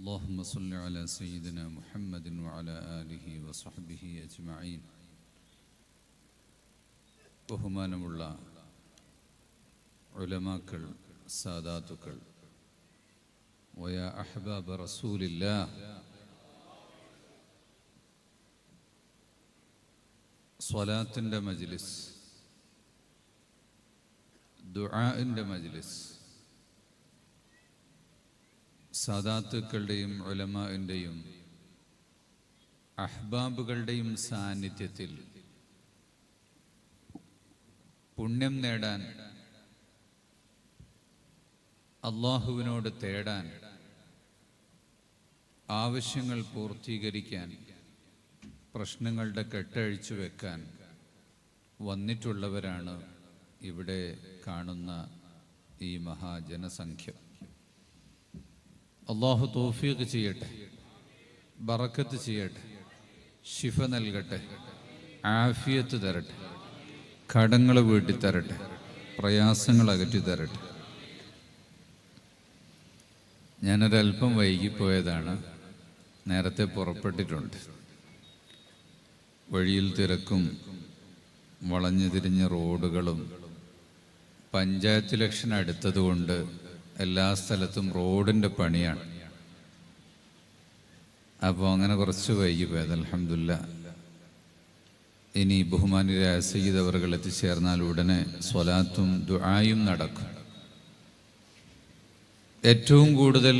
اللهم صل على سيدنا محمد وعلى آله وصحبه أجمعين. ബഹുമാനമുള്ള ഉലമാക്കൾ, സാദാത്തുക്കൾ, വയാ അഹ്ബാബ റസൂലില്ലാഹ്, സ്വലാത്തിൻ്റെ മജ്ലിസ്, ദുആഇൻ്റെ മജ്ലിസ്, സാദാത്തുക്കളുടെയും ഉലമാഇൻ്റെയും അഹ്ബാബുകളുടെയും സാന്നിധ്യത്തിൽ പുണ്യം നേടാൻ, അള്ളാഹുവിനോട് തേടാൻ, ആവശ്യങ്ങൾ പൂർത്തീകരിക്കാൻ, പ്രശ്നങ്ങളുടെ കെട്ടഴിച്ചു വെക്കാൻ വന്നിട്ടുള്ളവരാണ് ഇവിടെ കാണുന്ന ഈ മഹാജനസംഖ്യ. അള്ളാഹു തൗഫീഖ് ചെയ്യട്ടെ, ബറക്കത്ത് ചെയ്യട്ടെ, ശിഫ നൽകട്ടെ, ആഫിയത്ത് തരട്ടെ, കടങ്ങൾ വീട്ടി തരട്ടെ, പ്രയാസങ്ങൾ അകറ്റി തരട്ടെ. ഞാനൊരൽപ്പം വൈകിപ്പോയതാണ്, നേരത്തെ പുറപ്പെട്ടിട്ടുണ്ട്. വഴിയിൽ തിരക്കും വളഞ്ഞു തിരിഞ്ഞ റോഡുകളും പഞ്ചായത്ത് ഇലക്ഷൻ അടുത്തതുകൊണ്ട് എല്ലാ സ്ഥലത്തും റോഡിൻ്റെ പണിയാണ്. അപ്പോൾ അങ്ങനെ കുറച്ച് വൈകിപ്പോയത്. അൽഹംദുലില്ലാ. ഇനി ബഹുമാന്യരായ സയ്യിദ് അവറുകൾ എത്തിച്ചേർന്നാൽ ഉടനെ സ്വലാത്തും ദുആയും നടക്കും. ഏറ്റവും കൂടുതൽ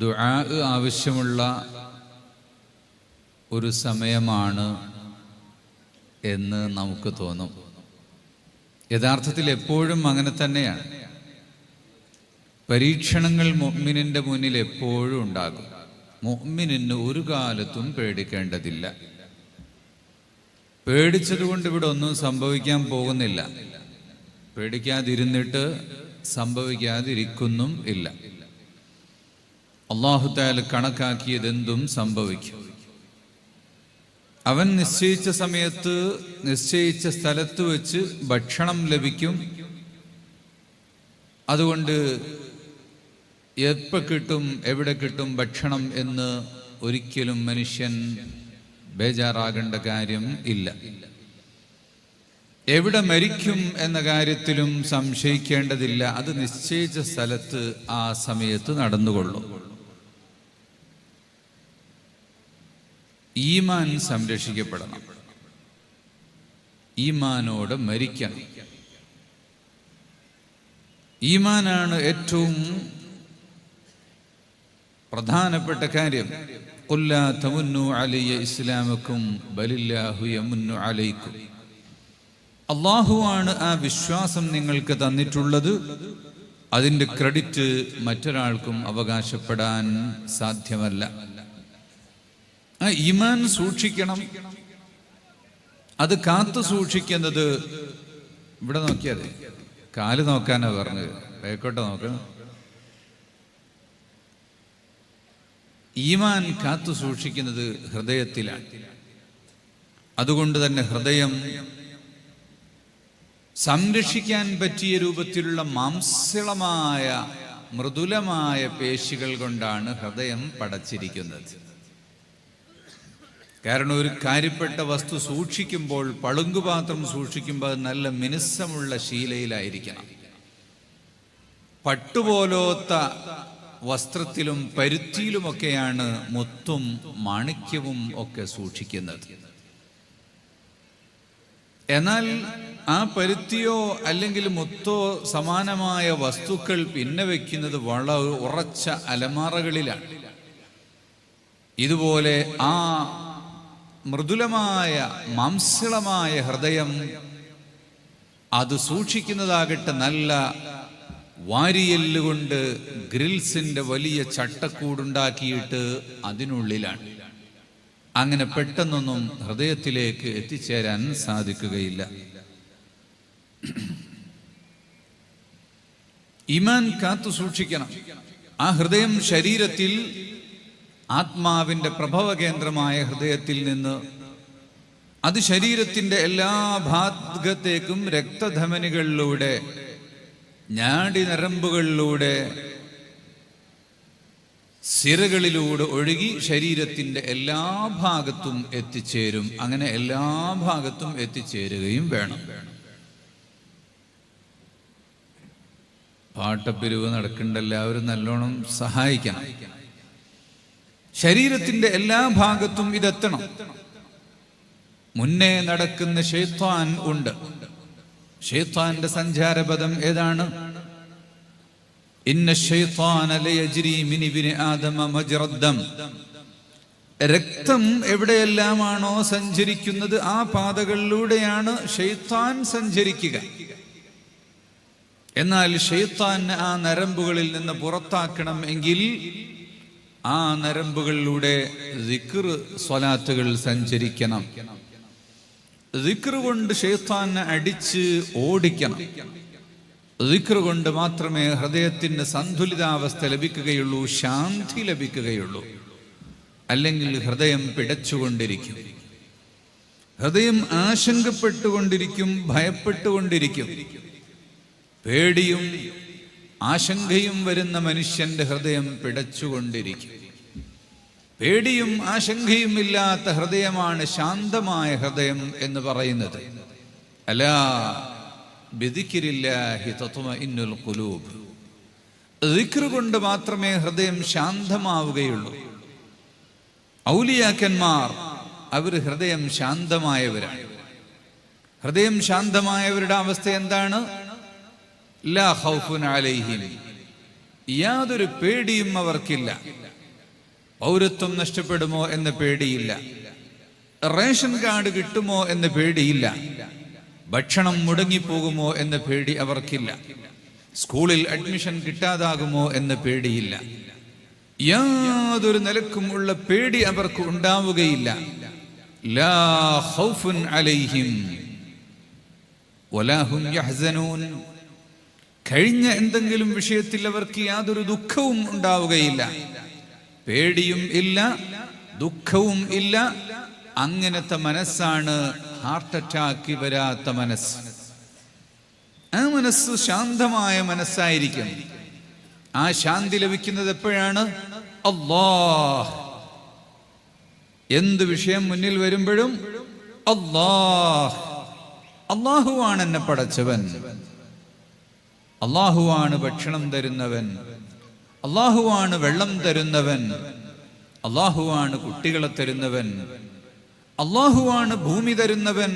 ദുആ ആവശ്യമുള്ള ഒരു സമയമാണ് എന്ന് നമുക്ക് തോന്നും. യഥാർത്ഥത്തിൽ എപ്പോഴും അങ്ങനെ തന്നെയാണ്. പരീക്ഷണങ്ങൾ മുഅ്മിനിൻ്റെ മുന്നിൽ എപ്പോഴും ഉണ്ടാകും. മുഅ്മിനിന് ഒരു കാലത്തും പേടിക്കേണ്ടതില്ല. പേടിച്ചതുകൊണ്ട് ഇവിടെ ഒന്നും സംഭവിക്കാൻ പോകുന്നില്ല. പേടിക്കാതിരുന്നിട്ട് സംഭവിക്കാതിരിക്കുന്നും ഇല്ല. അല്ലാഹു തആല കണക്കാക്കിയതെന്തും സംഭവിക്കും. അവൻ നിശ്ചയിച്ച സമയത്ത് നിശ്ചയിച്ച സ്ഥലത്ത് വെച്ച് ഭക്ഷണം ലഭിക്കും. അതുകൊണ്ട് എപ്പോൾ കിട്ടും, എവിടെ കിട്ടും ഭക്ഷണം എന്ന് ഒരിക്കലും മനുഷ്യൻ ബേജാറാകേണ്ട കാര്യം ഇല്ല. എവിടെ മരിക്കും എന്ന കാര്യത്തിലും സംശയിക്കേണ്ടതില്ല. അത് നിശ്ചയിച്ച സ്ഥലത്ത് ആ സമയത്ത് നടന്നുകൊള്ളും. ഈമാൻ സംരക്ഷിക്കപ്പെടണം. ഈമാനോട് മരിക്കണം. ഈമാനാണ് ഏറ്റവും പ്രധാനപ്പെട്ട കാര്യം. ഖുൽ ലാ തമുന്നു അലയ്യ ഇസ്ലാമക്കും ബലില്ലാഹു യമുന്നു അലൈക്കും. അല്ലാഹുവാണ് ആ വിശ്വാസം നിങ്ങൾക്ക് തന്നിട്ടുള്ളത്. അതിൻ്റെ ക്രെഡിറ്റ് മറ്റൊരാൾക്കും അവകാശപ്പെടാൻ സാധ്യമല്ല. ആ ഈമാൻ സൂക്ഷിക്കണം. അത് കാത്തു സൂക്ഷിക്കുന്നത്, ഇവിടെ നോക്കിയാൽ കാല് നോക്കാനാ പറഞ്ഞത്, ബേക്കോട്ടെ നോക്കണം. ഈമാൻ കാത്തു സൂക്ഷിക്കുന്നത് ഹൃദയത്തിലാണ്. അതുകൊണ്ട് തന്നെ ഹൃദയം സംരക്ഷിക്കാൻ പറ്റിയ രൂപത്തിലുള്ള മാംസളമായ മൃദുലമായ പേശികൾ കൊണ്ടാണ് ഹൃദയം പടച്ചിരിക്കുന്നത്. കാരണം ഒരു കാര്യപ്പെട്ട വസ്തു സൂക്ഷിക്കുമ്പോൾ, പളുങ്കുപാത്രം സൂക്ഷിക്കുമ്പോൾ അത് നല്ല മിനുസമുള്ള ശീലയിലായിരിക്കണം. പട്ടുപോലോത്ത വസ്ത്രത്തിലും പരുത്തിയിലുമൊക്കെയാണ് മുത്തും മാണിക്യവും ഒക്കെ സൂക്ഷിക്കുന്നത്. എന്നാൽ ആ പരുത്തിയോ അല്ലെങ്കിൽ മുത്തോ സമാനമായ വസ്തുക്കൾ പിന്നെ വയ്ക്കുന്നത് വളരെ ഉറച്ച അലമാറകളിലാണ്. ഇതുപോലെ ആ മൃദുലമായ മാംസളമായ ഹൃദയം അത് സൂക്ഷിക്കുന്നതാകട്ടെ നല്ല വാരിയെല്ലുകൊണ്ട് ഗ്രിൽസിന്റെ വലിയ ചട്ടക്കൂടുണ്ടാക്കിയിട്ട് അതിനുള്ളിലാണ്. അങ്ങനെ പെട്ടെന്നൊന്നും ഹൃദയത്തിലേക്ക് എത്തിച്ചേരാൻ സാധിക്കുകയില്ല. ഈമാൻ കാത്തു സൂക്ഷിക്കണം. ആ ഹൃദയം ശരീരത്തിൽ, ആത്മാവിന്റെ പ്രഭവ കേന്ദ്രമായ ഹൃദയത്തിൽ നിന്ന് അത് ശരീരത്തിന്റെ എല്ലാ ഭാഗത്തേക്കും രക്തധമനികളിലൂടെ, ഞാടി നരമ്പുകളിലൂടെ സിരകളിലൂടെ ഒഴുകി ശരീരത്തിൻ്റെ എല്ലാ ഭാഗത്തും എത്തിച്ചേരും. അങ്ങനെ എല്ലാ ഭാഗത്തും എത്തിച്ചേരുകയും വേണം. പാട്ടപ്പിരിവ് നടക്കേണ്ട എല്ലാവരും നല്ലോണം സഹായിക്കണം. ശരീരത്തിൻ്റെ എല്ലാ ഭാഗത്തും ഇതെത്തണം. മുന്നേ നടക്കുന്ന ശൈത്താൻ ഉണ്ട്. ശൈത്താന്റെ സഞ്ചാരപഥം ഏതാണ്? ഇന്ന ശൈത്താന ലയജ്രി മിൻ ഇബ്നി ആദമ മജ്റദ്ദം. രക്തം എവിടെയെല്ലാമാണോ സഞ്ചരിക്കുന്നത് ആ പാതകളിലൂടെയാണ് ശൈത്താൻ സഞ്ചരിക്കുക. എന്നാൽ ശൈത്താനെ ആ നരമ്പുകളിൽ നിന്ന് പുറത്താക്കണം എങ്കിൽ ആ നരമ്പുകളിലൂടെ ദിക്ർ സ്വലാത്തുകൾ സഞ്ചരിക്കണം. ദിക്ർ കൊണ്ട് ശൈത്താനെ അടിച്ച് ഓടിക്കണം. ദിക്ർ കൊണ്ട് മാത്രമേ ഹൃദയത്തിന് സന്തുലിതാവസ്ഥ ലഭിക്കുകയുള്ളൂ, ശാന്തി ലഭിക്കുകയുള്ളൂ. അല്ലെങ്കിൽ ഹൃദയം പിടച്ചുകൊണ്ടിരിക്കും, ഹൃദയം ആശങ്കപ്പെട്ടുകൊണ്ടിരിക്കും, ഭയപ്പെട്ടുകൊണ്ടിരിക്കും. പേടിയും ആശങ്കയും വരുന്ന മനുഷ്യന്റെ ഹൃദയം പിടച്ചുകൊണ്ടിരിക്കും. പേടിയും ആശങ്കയും ഇല്ലാത്ത ഹൃദയമാണ് ശാന്തമായ ഹൃദയം എന്ന് പറയുന്നത്. അലാ ബിദിക്രില്ലാഹി തത്മഇന്നുൽ ഖുലൂബ്. ദിക്ർ കൊണ്ട് മാത്രമേ ഹൃദയം ശാന്തമാവുകയുള്ളൂ. ഔലിയാക്കന്മാർ അവർ ഹൃദയം ശാന്തമായവരാണ്. ഹൃദയം ശാന്തമായവരുടെ അവസ്ഥ എന്താണ്? ലാ ഖൗഫുൻ അലൈഹിം, യാതൊരു പേടിയും അവർക്കില്ല. പൗരത്വം നഷ്ടപ്പെടുമോ എന്ന പേടിയില്ല, റേഷൻ കാർഡ് കിട്ടുമോ എന്ന പേടിയില്ല, ഭക്ഷണം മുടങ്ങിപ്പോകുമോ എന്ന പേടി അവർക്കില്ല, സ്കൂളിൽ അഡ്മിഷൻ കിട്ടാതാകുമോ എന്ന പേടിയില്ല. യാതൊരു നിലക്കും ഉള്ള പേടി അവർക്ക് ഉണ്ടാവുകയില്ല. ലാ ഖൗഫുൻ അലൈഹിം വലാ ഹും യഹ്സനൂൻ. കഴിഞ്ഞ എന്തെങ്കിലും വിഷയത്തിൽ അവർക്ക് യാതൊരു ദുഃഖവും ഉണ്ടാവുകയില്ല. പേടിയും ഇല്ല, ദുഃഖവും ഇല്ല. അങ്ങനത്തെ മനസ്സാണ് ഹാർട്ട് അറ്റാക്ക് വരാത്ത മനസ്സ്. ആ മനസ്സ് ശാന്തമായ മനസ്സായിരിക്കും. ആ ശാന്തി ലഭിക്കുന്നത് എപ്പോഴാണ്? അല്ലാഹ്. എന്ത് വിഷയം മുന്നിൽ വരുമ്പോഴും അല്ലാഹ്, അല്ലാഹുവാണ് എന്നെ പടച്ചവൻ, അല്ലാഹുവാണ് ഭക്ഷണം തരുന്നവൻ, അല്ലാഹുവാണ് വെള്ളം തരുന്നവൻ, അല്ലാഹുവാണ് കുട്ടികളെ തരുന്നവൻ, അല്ലാഹുവാണ് ഭൂമി തരുന്നവൻ,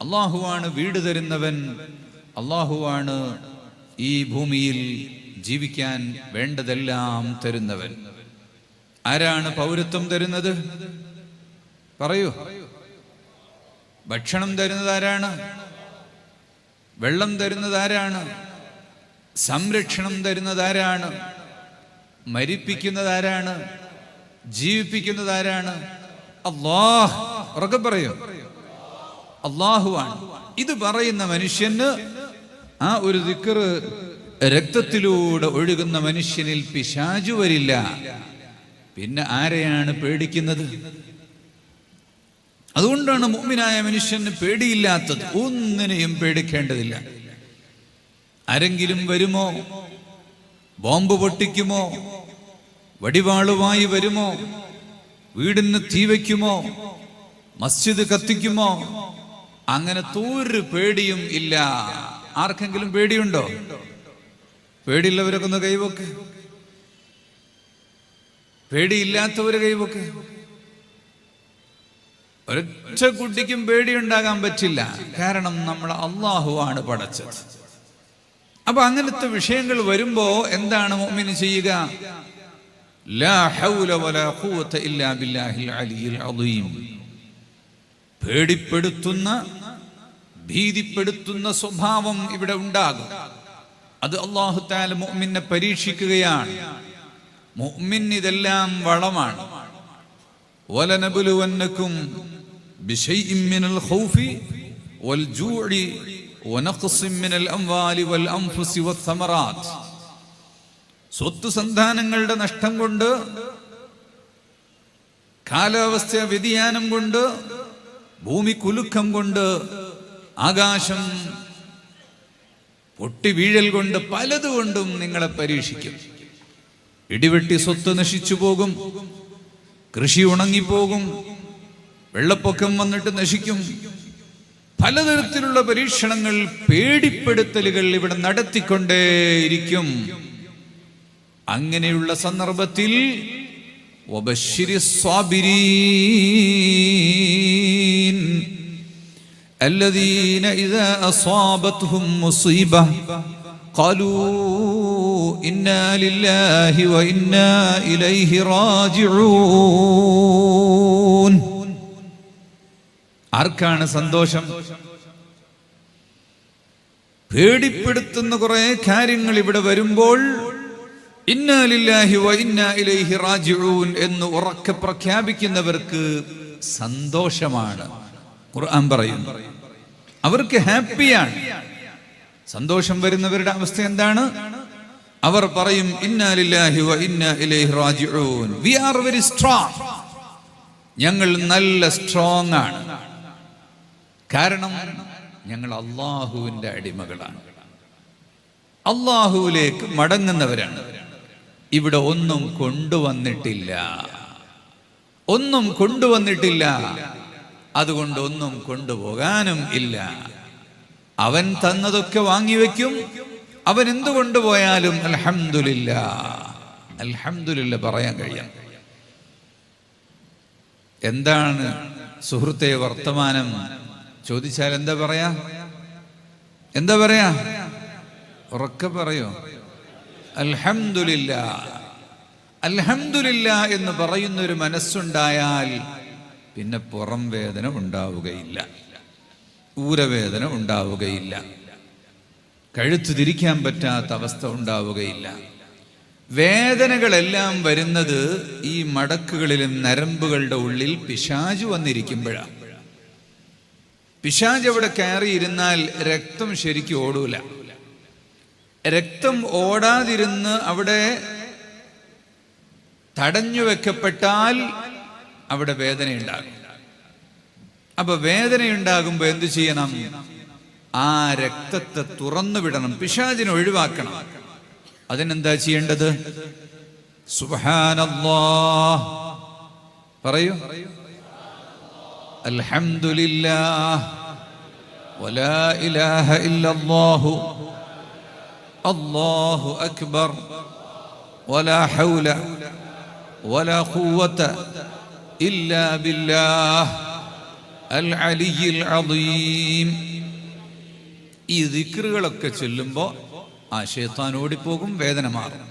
അല്ലാഹുവാണ് വീട് തരുന്നവൻ, അല്ലാഹുവാണ് ഈ ഭൂമിയിൽ ജീവിക്കാൻ വേണ്ടതെല്ലാം തരുന്നവൻ. ആരാണ് പൗരത്വം തരുന്നത്? പറയൂ. ഭക്ഷണം തരുന്നത് ആരാണ്? വെള്ളം തരുന്നത് ആരാണ്? സംരക്ഷണം തരുന്നത് ആരാണ്? മരിപ്പിക്കുന്നത് ആരാണ്? ജീവിപ്പിക്കുന്നത് ആരാണ്? അല്ലാഹ്. ഉറക്കെ പറയൂ, അല്ലാഹുവാണ്. ഇത് പറയുന്ന മനുഷ്യന് ആ ഒരു ദിക്ർ രക്തത്തിലൂടെ ഒഴുകുന്ന മനുഷ്യനിൽ പിശാചു വരില്ല. പിന്നെ ആരെയാണ് പേടിക്കുന്നത്? അതുകൊണ്ടാണ് മുഅ്മിനായ മനുഷ്യന് പേടിയില്ലാത്തത്. ഒന്നിനെയും പേടിക്കേണ്ടതില്ല. ആരെങ്കിലും വരുമോ? ബോംബ് പൊട്ടിക്കുമോ? വടിവാളുമായി വരുമോ? വീടിന് തീ വയ്ക്കുമോ? മസ്ജിദ് കത്തിക്കുമോ? അങ്ങനത്തെ ഒരു പേടിയും ഇല്ല. ആർക്കെങ്കിലും പേടിയുണ്ടോ? പേടിയുള്ളവരൊക്കെ ഒന്ന് കൈവക്ക്. പേടിയില്ലാത്തവര് കൈവക്ക്. ഒരൊറ്റ കുട്ടിക്കും പേടിയുണ്ടാകാൻ പറ്റില്ല. കാരണം നമ്മൾ അല്ലാഹുവാണ് പടച്ചത്. അപ്പൊ അങ്ങനത്തെ വിഷയങ്ങൾ വരുമ്പോ എന്താണ് മുഅ്മിൻ ചെയ്യുക? ലാ ഹൗല വലാ ഖുവത ഇല്ലാ ബില്ലാഹിൽ അലിയിൽ അദീം. പേടിപ്പെടുത്തുന്ന, ഭീതിപ്പെടുത്തുന്ന സ്വഭാവം ഇവിടെ ഉണ്ടാകും. അത് അല്ലാഹു തആല മുഅ്മിനെ പരീക്ഷിക്കുകയാണ്. മുഅ്മിൻ ഇതെല്ലാം വളമാണ്. വലനബ്ലുവന്നകും ബിശൈഇൻ മിനൽ ഖൗഫി വൽ ജൂഇ വനഖ്സിൻ മിനൽ അംവാലി വൽ അൻഫുസി വസ്സമറാത്ത്. സ്വത്ത് സന്താനങ്ങളുടെ നഷ്ടം കൊണ്ട്, കാലാവസ്ഥ വ്യതിയാനം കൊണ്ട്, ഭൂമി കുലുക്കം കൊണ്ട്, ആകാശം പൊട്ടി വീഴൽ കൊണ്ട്, പലതുകൊണ്ടും നിങ്ങളെ പരീക്ഷിക്കും. ഇടിവെട്ടി സ്വത്ത് നശിച്ചു പോകും, കൃഷി ഉണങ്ങിപ്പോകും, വെള്ളപ്പൊക്കം വന്നിട്ട് നശിക്കും. പലതരത്തിലുള്ള പരീക്ഷണങ്ങൾ, പേടിപ്പെടുത്തലുകൾ ഇവിടെ നടത്തിക്കൊണ്ടേയിരിക്കും. അങ്ങനെയുള്ള സന്ദർഭത്തിൽ വബശ്ശിരി സ്വാബിരീൻ الذين إذا أصابتهم مصيبة قالوا إنا لله وإنا إليه راجعون. ആർക്കാണ് സന്തോഷം? പേടിപ്പെടുത്തുന്ന കുറെ കാര്യങ്ങൾ ഇവിടെ വരുമ്പോൾ ഇന്നാ ലില്ലാഹി വ ഇന്നാ ഇലൈഹി റാജിഊൻ എന്ന് ഉറക്കെ പ്രഖ്യാപിക്കുന്നവർക്ക് സന്തോഷമാണ്. ഖുർആൻ പറയുന്നു, അവർക്ക് ഹാപ്പിയാണ്. സന്തോഷം വരുന്നവരുടെ അവസ്ഥ എന്താണ്? അവർ പറയും ഇന്നാ ലില്ലാഹി വ ഇന്നാ ഇലൈഹി റാജിഊൻ. We are very strong. ഞങ്ങൾ നല്ല സ്ട്രോങ് ആണ്. കാരണം ഞങ്ങൾ അള്ളാഹുവിന്റെ അടിമകളാണ്, അള്ളാഹുവിലേക്ക് മടങ്ങുന്നവരാണ്. ഇവിടെ ഒന്നും കൊണ്ടുവന്നിട്ടില്ല, ഒന്നും കൊണ്ടുവന്നിട്ടില്ല. അതുകൊണ്ട് ഒന്നും കൊണ്ടുപോകാനും ഇല്ല. അവൻ തന്നതൊക്കെ വാങ്ങിവെക്കും. അവൻ എന്തു കൊണ്ടുപോയാലും അൽഹംദുലില്ലാ, അൽഹംദുലില്ലാ പറയാൻ കഴിയാം. എന്താണ് സുഹൃത്തെ വർത്തമാനം ചോദിച്ചാൽ എന്താ പറയാ? എന്താ പറയാ? ഉറക്കെ പറയോ? അൽഹംദുലില്ലാ. അൽഹംദുലില്ലാ എന്ന് പറയുന്നൊരു മനസ്സുണ്ടായാൽ പിന്നെ പുറം വേദന ഉണ്ടാവുകയില്ല, ഊരവേദന ഉണ്ടാവുകയില്ല, കഴുത്ത് തിരിക്കാൻ പറ്റാത്ത അവസ്ഥ ഉണ്ടാവുകയില്ല. വേദനകളെല്ലാം വരുന്നത് ഈ മടക്കുകളിലും നരമ്പുകളുടെ ഉള്ളിൽ പിശാച് വന്നിരിക്കുമ്പോഴാണ്. പിശാച് അവിടെ കയറിയിരുന്നാൽ രക്തം ശരിക്കും ഓടൂല. രക്തം ഓടാതിരുന്ന് അവിടെ തടഞ്ഞു വെക്കപ്പെട്ടാൽ അവിടെ വേദനയുണ്ടാകും. അപ്പൊ വേദനയുണ്ടാകുമ്പോ എന്തു ചെയ്യണം? ആ രക്തത്തെ തുറന്നു വിടണം, പിശാചിനെ ഒഴിവാക്കണം. അതിനെന്താ ചെയ്യേണ്ടത്? സുബ്ഹാനല്ലാഹ് പറയൂ, അൽഹംദുലില്ലാഹ് വലാ ഇലാഹ ഇല്ലല്ലാഹു അല്ലാഹു അക്ബർ വലാ ഹൗല വലാ ഖുവത ഇല്ലാ ബില്ലാഹ് അൽ അലിയ്യിൽ അദീം. ഈ ദിക്റുകളൊക്കെ ചൊല്ലുമ്പോ ആ ശൈത്താൻ ഓടിപ്പോകും, വേദന മാറും.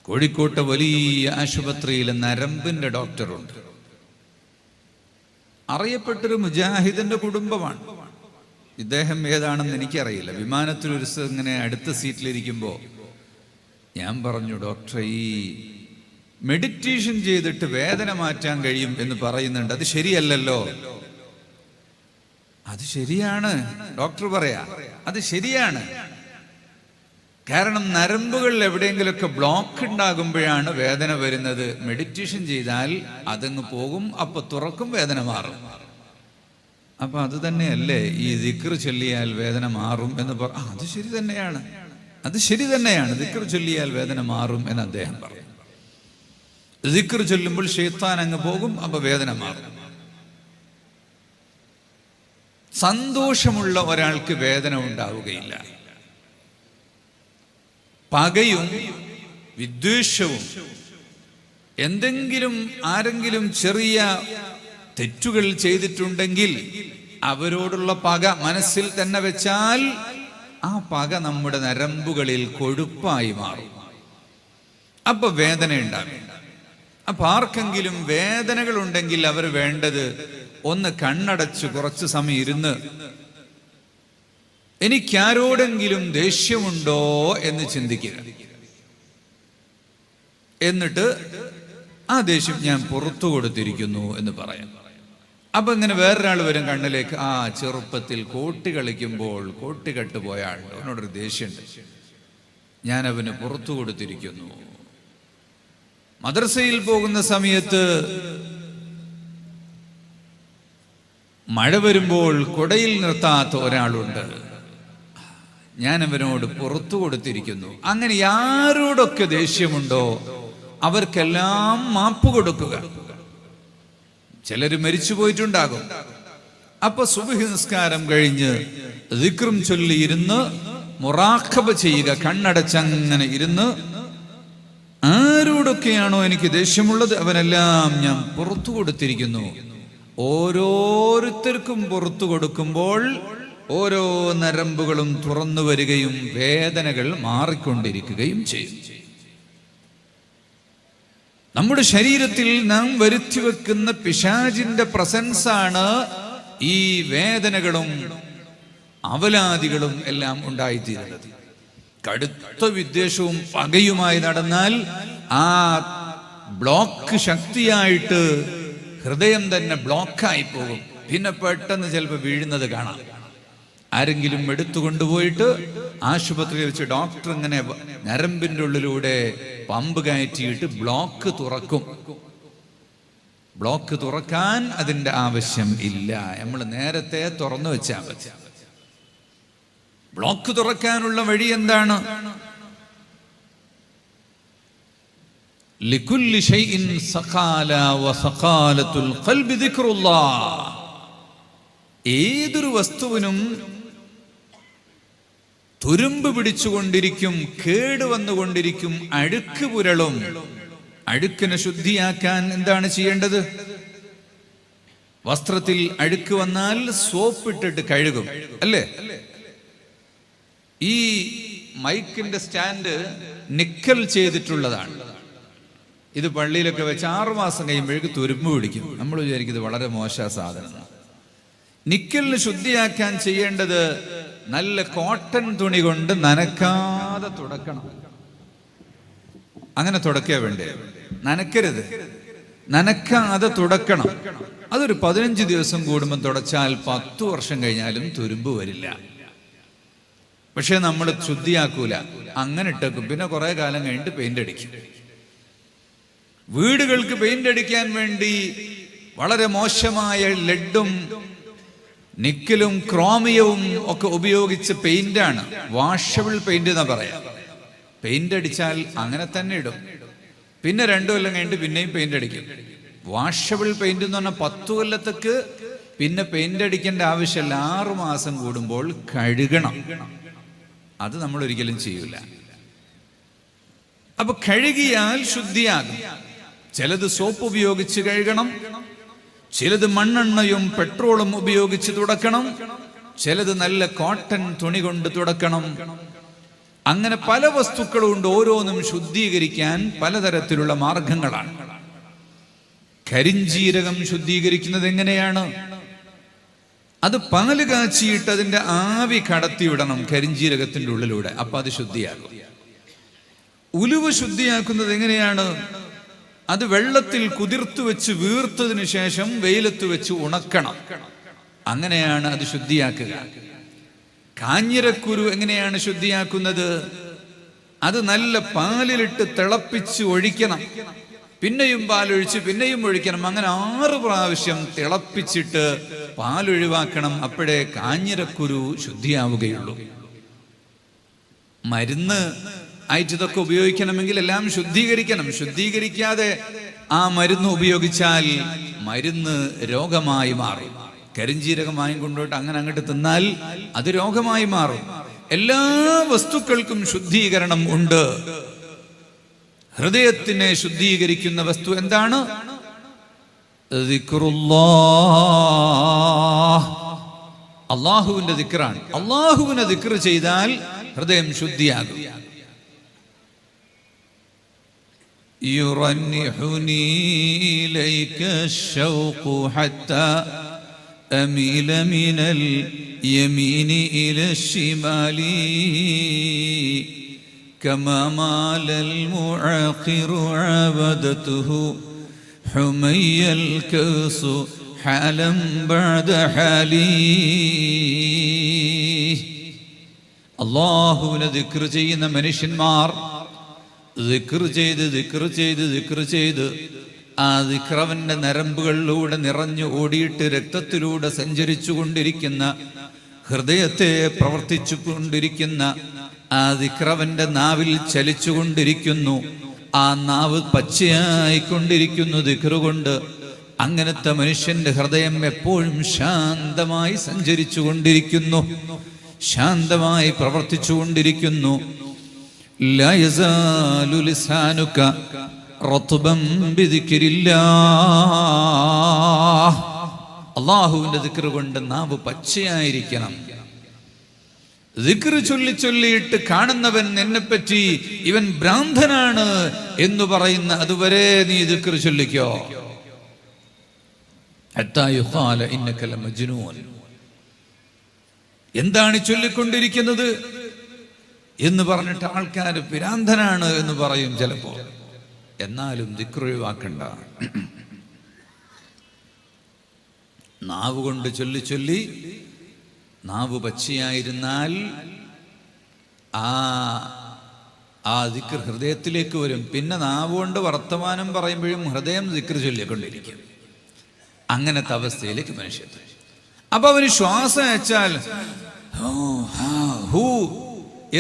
കോഴിക്കോട്ടെ വലിയ ആശുപത്രിയിൽ നരമ്പിന്റെ ഡോക്ടറുണ്ട്. അറിയപ്പെട്ടൊരു മുജാഹിദിന്റെ കുടുംബമാണ്. ഇദ്ദേഹം ഏതാണെന്ന് എനിക്കറിയില്ല. വിമാനത്തിൽ ഒരു ഇങ്ങനെ അടുത്ത സീറ്റിലിരിക്കുമ്പോ ഞാൻ പറഞ്ഞു, ഡോക്ടറെ, ഈ മെഡിറ്റേഷൻ ചെയ്തിട്ട് വേദന മാറ്റാൻ കഴിയും എന്ന് പറയുന്നുണ്ട്, അത് ശരിയല്ലല്ലോ. അത് ശരിയാണ്, ഡോക്ടർ പറയാ, അത് ശരിയാണ്. കാരണം നരമ്പുകളിൽ എവിടെയെങ്കിലുമൊക്കെ ബ്ലോക്ക് ഉണ്ടാകുമ്പോഴാണ് വേദന വരുന്നത്. മെഡിറ്റേഷൻ ചെയ്താൽ അതങ്ങ് പോകും, അപ്പൊ തുറക്കും, വേദന മാറും. അപ്പൊ അത് തന്നെയല്ലേ ഈ ദിക്ർ ചൊല്ലിയാൽ വേദന മാറും എന്ന് അത് ശരി തന്നെയാണ്, അത് ശരി തന്നെയാണ്, ദിക്ർ ചൊല്ലിയാൽ വേദന മാറും എന്ന് അദ്ദേഹം പറയും. ദിക്ർ ചൊല്ലുമ്പോൾ ശൈത്താൻ അങ്ങ് പോകും, അപ്പൊ വേദന മാറും. സന്തോഷമുള്ള ഒരാൾക്ക് വേദന ഉണ്ടാവുകയില്ല. പകയും വിദ്വേഷവും, എന്തെങ്കിലും ആരെങ്കിലും ചെറിയ തെറ്റുകൾ ചെയ്തിട്ടുണ്ടെങ്കിൽ അവരോടുള്ള പക മനസ്സിൽ തന്നെ വെച്ചാൽ ആ പക നമ്മുടെ നരമ്പുകളിൽ കൊഴുപ്പായി മാറും. അപ്പൊ വേദന ഉണ്ടാകും. അപ്പൊ ആർക്കെങ്കിലും വേദനകൾ ഉണ്ടെങ്കിൽ അവർ വേണ്ടത് ഒന്ന് കണ്ണടച്ച് കുറച്ചു സമയം ഇരുന്ന് എനിക്കാരോടെങ്കിലും ദേഷ്യമുണ്ടോ എന്ന് ചിന്തിക്കുക. എന്നിട്ട് ആ ദേഷ്യം ഞാൻ പുറത്തു കൊടുത്തിരിക്കുന്നു എന്ന് പറയാം. അപ്പൊ ഇങ്ങനെ വേറൊരാൾ വരും കണ്ണിലേക്ക്, ആ ചെറുപ്പത്തിൽ കോട്ടി കളിക്കുമ്പോൾ കോട്ടിക്കെട്ട് പോയ ആൾ, അവനോടൊരു ദേഷ്യമുണ്ട്, ഞാൻ അവന് പുറത്തു കൊടുത്തിരിക്കുന്നു. മദ്രസയിൽ പോകുന്ന സമയത്ത് മഴ വരുമ്പോൾ കുടയിൽ നിർത്താത്ത ഒരാളുണ്ട്, ഞാൻ അവനോട് പുറത്തു കൊടുത്തിരിക്കുന്നു. അങ്ങനെ ആരോടൊക്കെ ദേഷ്യമുണ്ടോ അവർക്കെല്ലാം മാപ്പ് കൊടുക്കുക. ചിലര് മരിച്ചു പോയിട്ടുണ്ടാകും. അപ്പൊ സുബ്ഹി നിസ്കാരം കഴിഞ്ഞ് ദിക്റും ചൊല്ലി ഇരുന്ന് മുറാഖബ ചെയ്യുക. കണ്ണടച്ചങ്ങനെ ഇരുന്ന് ആരോടൊക്കെയാണോ എനിക്ക് ദേഷ്യമുള്ളത് അവനെല്ലാം ഞാൻ പുറത്തു കൊടുത്തിരിക്കുന്നു. ഓരോരുത്തർക്കും പുറത്തു കൊടുക്കുമ്പോൾ ഓരോ നരമ്പുകളും തുറന്നു വരികയും വേദനകൾ മാറിക്കൊണ്ടിരിക്കുകയും ചെയ്യും. നമ്മുടെ ശരീരത്തിൽ നാം വരുത്തി വെക്കുന്ന പിശാചിന്റെ പ്രസൻസാണ് ഈ വേദനകളും അവലാദികളും എല്ലാം ഉണ്ടായിത്തീരുന്നത്. കടുത്ത വിദ്വേഷവും പകയുമായി നടന്നാൽ ആ ബ്ലോക്ക് ശക്തിയായിട്ട് ഹൃദയം തന്നെ ബ്ലോക്കായി പോകും. പിന്നെ പെട്ടെന്ന് ചിലപ്പോൾ വീഴുന്നത് കാണാം. ആരെങ്കിലും എടുത്തുകൊണ്ടുപോയിട്ട് ആശുപത്രിയിൽ വെച്ച് ഡോക്ടർ ഇങ്ങനെ ഞരമ്പിൻ്റെ ഉള്ളിലൂടെ പമ്പ് കയറ്റിയിട്ട് ബ്ലോക്ക് തുറക്കും. ബ്ലോക്ക് തുറക്കാൻ അതിൻ്റെ ആവശ്യം ഇല്ല, നമ്മൾ നേരത്തെ തുറന്നു വെച്ചാൽ മതി. ബ്ലോക്ക് തുറക്കാനുള്ള വഴി എന്താണ്? ലികുല്ലി ഷൈഇൻ സഖാല വസഖാലത്തുൽ ഖൽബി ദിക്റുല്ലാഹ്. ഏതൊരു വസ്തുവിനും തുരുമ്പ് പിടിച്ചുകൊണ്ടിരിക്കും, കേടുവന്നുകൊണ്ടിരിക്കും, അഴുക്ക് പുരളും. അഴുക്കിനെ ശുദ്ധിയാക്കാൻ എന്താണ് ചെയ്യേണ്ടത്? വസ്ത്രത്തിൽ അഴുക്ക് വന്നാൽ സോപ്പിട്ടിട്ട് കഴുകും, അല്ലേ? ഈ മൈക്കിന്റെ സ്റ്റാൻഡ് നിക്കൽ ചെയ്തിട്ടുള്ളതാണ്. ഇത് പള്ളിയിലൊക്കെ വെച്ച് 6 മാസം കഴിയുമ്പോഴേക്ക് തുരുമ്പ് പിടിക്കും. നമ്മൾ വിചാരിക്കും ഇത് വളരെ മോശ സാധനം. നിക്കലിന് ശുദ്ധിയാക്കാൻ ചെയ്യേണ്ടത് നല്ല കോട്ടൺ തുണി കൊണ്ട് നനക്കാതെ തുടക്കണം. അങ്ങനെ തുടക്കുക വേണ്ടേ? നനക്കരുത്, നനക്കാതെ തുടക്കണം. അതൊരു 15 ദിവസം കൂടുമ്പോൾ തുടച്ചാൽ 10 വർഷം കഴിഞ്ഞാലും തുരുമ്പ് വരില്ല. പക്ഷെ നമ്മൾ ശുദ്ധിയാക്കൂല, അങ്ങനെ ഇട്ടേക്കും. പിന്നെ കുറെ കാലം കഴിഞ്ഞിട്ട് പെയിന്റ് അടിക്കും. വീടുകൾക്ക് പെയിന്റ് അടിക്കാൻ വേണ്ടി വളരെ മോശമായ ലെഡും നിക്കലും ക്രോമിയവും ഒക്കെ ഉപയോഗിച്ച് പെയിന്റാണ്. വാഷബിൾ പെയിന്റ് എന്നാ പറയാം. പെയിന്റ് അടിച്ചാൽ അങ്ങനെ തന്നെ ഇടും. പിന്നെ 2 കൊല്ലം കഴിഞ്ഞിട്ട് പിന്നെയും പെയിന്റ് അടിക്കും. വാഷബിൾ പെയിന്റ് എന്ന് പറഞ്ഞാൽ 10 കൊല്ലത്തേക്ക് പിന്നെ പെയിന്റ് അടിക്കേണ്ട ആവശ്യമില്ല. 6 മാസം കൂടുമ്പോൾ കഴുകണം. അത് നമ്മൾ ഒരിക്കലും ചെയ്യൂല. അപ്പൊ കഴുകിയാൽ ശുദ്ധിയാകും. ചിലത് സോപ്പ് ഉപയോഗിച്ച് കഴുകണം, ചിലത് മണ്ണെണ്ണയും പെട്രോളും ഉപയോഗിച്ച് തുടക്കണം, ചിലത് നല്ല കോട്ടൺ തുണി കൊണ്ട് തുടക്കണം. അങ്ങനെ പല വസ്തുക്കളും ഉണ്ട്. ഓരോന്നും ശുദ്ധീകരിക്കാൻ പലതരത്തിലുള്ള മാർഗങ്ങളാണ്. കരിഞ്ജീരകം ശുദ്ധീകരിക്കുന്നത് എങ്ങനെയാണ്? അത് പാല് കാച്ചിയിട്ട് അതിന്റെ ആവി കടത്തി വിടണം കരിഞ്ജീരകത്തിന്റെ ഉള്ളിലൂടെ, അപ്പൊ അത് ശുദ്ധിയാകും. ഉലുവ ശുദ്ധിയാക്കുന്നത് എങ്ങനെയാണ്? അത് വെള്ളത്തിൽ കുതിർത്തു വെച്ച് വീർത്തതിന് ശേഷം വെയിലത്ത് വെച്ച് ഉണക്കണം. അങ്ങനെയാണ് അത് ശുദ്ധിയാക്കുക. കാഞ്ഞിരക്കുരു എങ്ങനെയാണ് ശുദ്ധിയാക്കുന്നത്? അത് നല്ല പാലിലിട്ട് തിളപ്പിച്ച് ഒഴിക്കണം, പിന്നെയും പാലൊഴിച്ച് പിന്നെയും ഒഴിക്കണം. അങ്ങനെ 6 പ്രാവശ്യം തിളപ്പിച്ചിട്ട് പാലൊഴിവാക്കണം. അപ്പോഴേ കാഞ്ഞിരക്കുരു ശുദ്ധിയാവുകയുള്ളൂ. മരുന്ന് ആയിട്ട് ഇതൊക്കെ ഉപയോഗിക്കണമെങ്കിൽ എല്ലാം ശുദ്ധീകരിക്കണം. ശുദ്ധീകരിക്കാതെ ആ മരുന്ന് ഉപയോഗിച്ചാൽ മരുന്ന് രോഗമായി മാറും. കരിഞ്ജീരകമായി കൊണ്ടുപോയിട്ട് അങ്ങനെ അങ്ങോട്ട് തിന്നാൽ അത് രോഗമായി മാറും. എല്ലാ വസ്തുക്കൾക്കും ശുദ്ധീകരണം ഉണ്ട്. ഹൃദയത്തിനെ ശുദ്ധീകരിക്കുന്ന വസ്തു എന്താണ്? ദിക്റുല്ലാഹ്. അള്ളാഹുവിന്റെ ദിക്റാണ്. അള്ളാഹുവിനെ ദിക്ർ ചെയ്താൽ ഹൃദയം ശുദ്ധിയാകും. يرنحني إليك الشوق حتى أميل من اليمين إلى الشمال كما مال المعاقر عبدته حمي الكوس حالا بعد حالي. അള്ളാഹുവിനെ ദിക്ർ ചെയ്യുന്ന മനുഷ്യന്മാർ ദിക്ർ ചെയ്ത് ആ ദിക്റവന്റെ നരമ്പുകളിലൂടെ നിറഞ്ഞു ഓടിയിട്ട് രക്തത്തിലൂടെ സഞ്ചരിച്ചു കൊണ്ടിരിക്കുന്ന ഹൃദയത്തെ പ്രവർത്തിച്ചു കൊണ്ടിരിക്കുന്ന ആ ദിക്ർ അവന്റെ നാവിൽ ചലിച്ചുകൊണ്ടിരിക്കുന്നു. ആ നാവ് പച്ചയായിക്കൊണ്ടിരിക്കുന്നു ദിക്ർ കൊണ്ട്. അങ്ങനത്തെ മനുഷ്യന്റെ ഹൃദയം എപ്പോഴും ശാന്തമായി സഞ്ചരിച്ചു കൊണ്ടിരിക്കുന്നു, ശാന്തമായി പ്രവർത്തിച്ചു കൊണ്ടിരിക്കുന്നു. ലാ യസാലു ലിസാനുക റത്ബൻ ബിദിക്രില്ലാഹ്. അല്ലാഹുവിന്റെ ദിക്ർ കൊണ്ട് നാവ് പച്ചയായിരിക്കണം. ദിക്ർ ചൊല്ലി ചൊല്ലിയിട്ട് കാണുന്നവൻ എന്നെപ്പറ്റി ഇവൻ ഭ്രാന്തനാണ് എന്ന് പറയുന്ന അതുവരെ നീ ദിക്ർ ചൊല്ലിക്കോ. ഹത്താ യുഖാല ഇന്നക ലമജ്നൂൻ. എന്താണ് ചൊല്ലിക്കൊണ്ടിരിക്കുന്നത് എന്ന് പറഞ്ഞിട്ട് ആൾക്കാർ ഭ്രാന്തനാണ് എന്ന് പറയും ചിലപ്പോൾ. എന്നാലും ദിക്ർ ഒഴിവാക്കണ്ട. നാവ് കൊണ്ട് ചൊല്ലി ചൊല്ലി നാവ് പച്ചയായിരുന്നാൽ ആ ദിക്ർ ഹൃദയത്തിലേക്ക് വരും. പിന്നെ നാവ് കൊണ്ട് വർത്തമാനം പറയുമ്പോഴും ഹൃദയം ദിക്ർ ചൊല്ലിക്കൊണ്ടിരിക്കും. അങ്ങനത്തെ അവസ്ഥയിലേക്ക് മനുഷ്യൻ. അപ്പൊ അവന് ശ്വാസം അയച്ചാൽ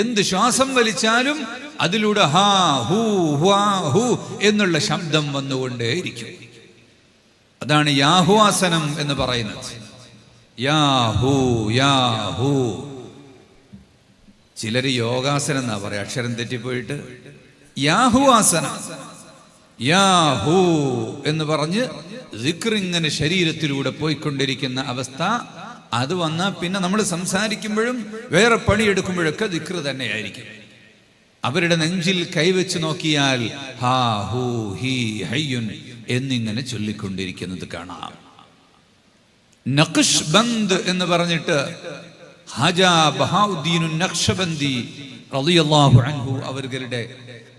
എന്ത് ശ്വാസം വലിച്ചാലും അതിലൂടെ ഹാ ഹൂ ഹ്വാ ഹൂ എന്നുള്ള ശബ്ദം വന്നുകൊണ്ടേയിരിക്കും. അതാണ് യാഹുവാസനം എന്ന് പറയുന്നത്. Yahoo Yahoo. ചിലര് യോഗാസനം എന്നാ പറയാ, അക്ഷരം തെറ്റിപ്പോയിട്ട്. യാഹുവാസനം, യാഹൂ എന്ന് പറഞ്ഞ് ദിക്ർ ഇങ്ങനെ ശരീരത്തിലൂടെ പോയിക്കൊണ്ടിരിക്കുന്ന അവസ്ഥ. അത് വന്നാൽ പിന്നെ നമ്മൾ സംസാരിക്കുമ്പോഴും വേറെ പണിയെടുക്കുമ്പോഴൊക്കെ ദിക്ർ തന്നെയായിരിക്കും. അവരുടെ നെഞ്ചിൽ കൈവച്ച് നോക്കിയാൽ ഹാ ഹൂ ഹി ഹയ്യുൻ എന്നിങ്ങനെ ചൊല്ലിക്കൊണ്ടിരിക്കുന്നത് കാണാം. നഖ്ശ്ബന്ദ് എന്ന് പറഞ്ഞിട്ട് ഹാജാ ബഹാഉദ്ദീൻ നഖ്ശ്ബന്ദി റളിയല്ലാഹു അൻഹു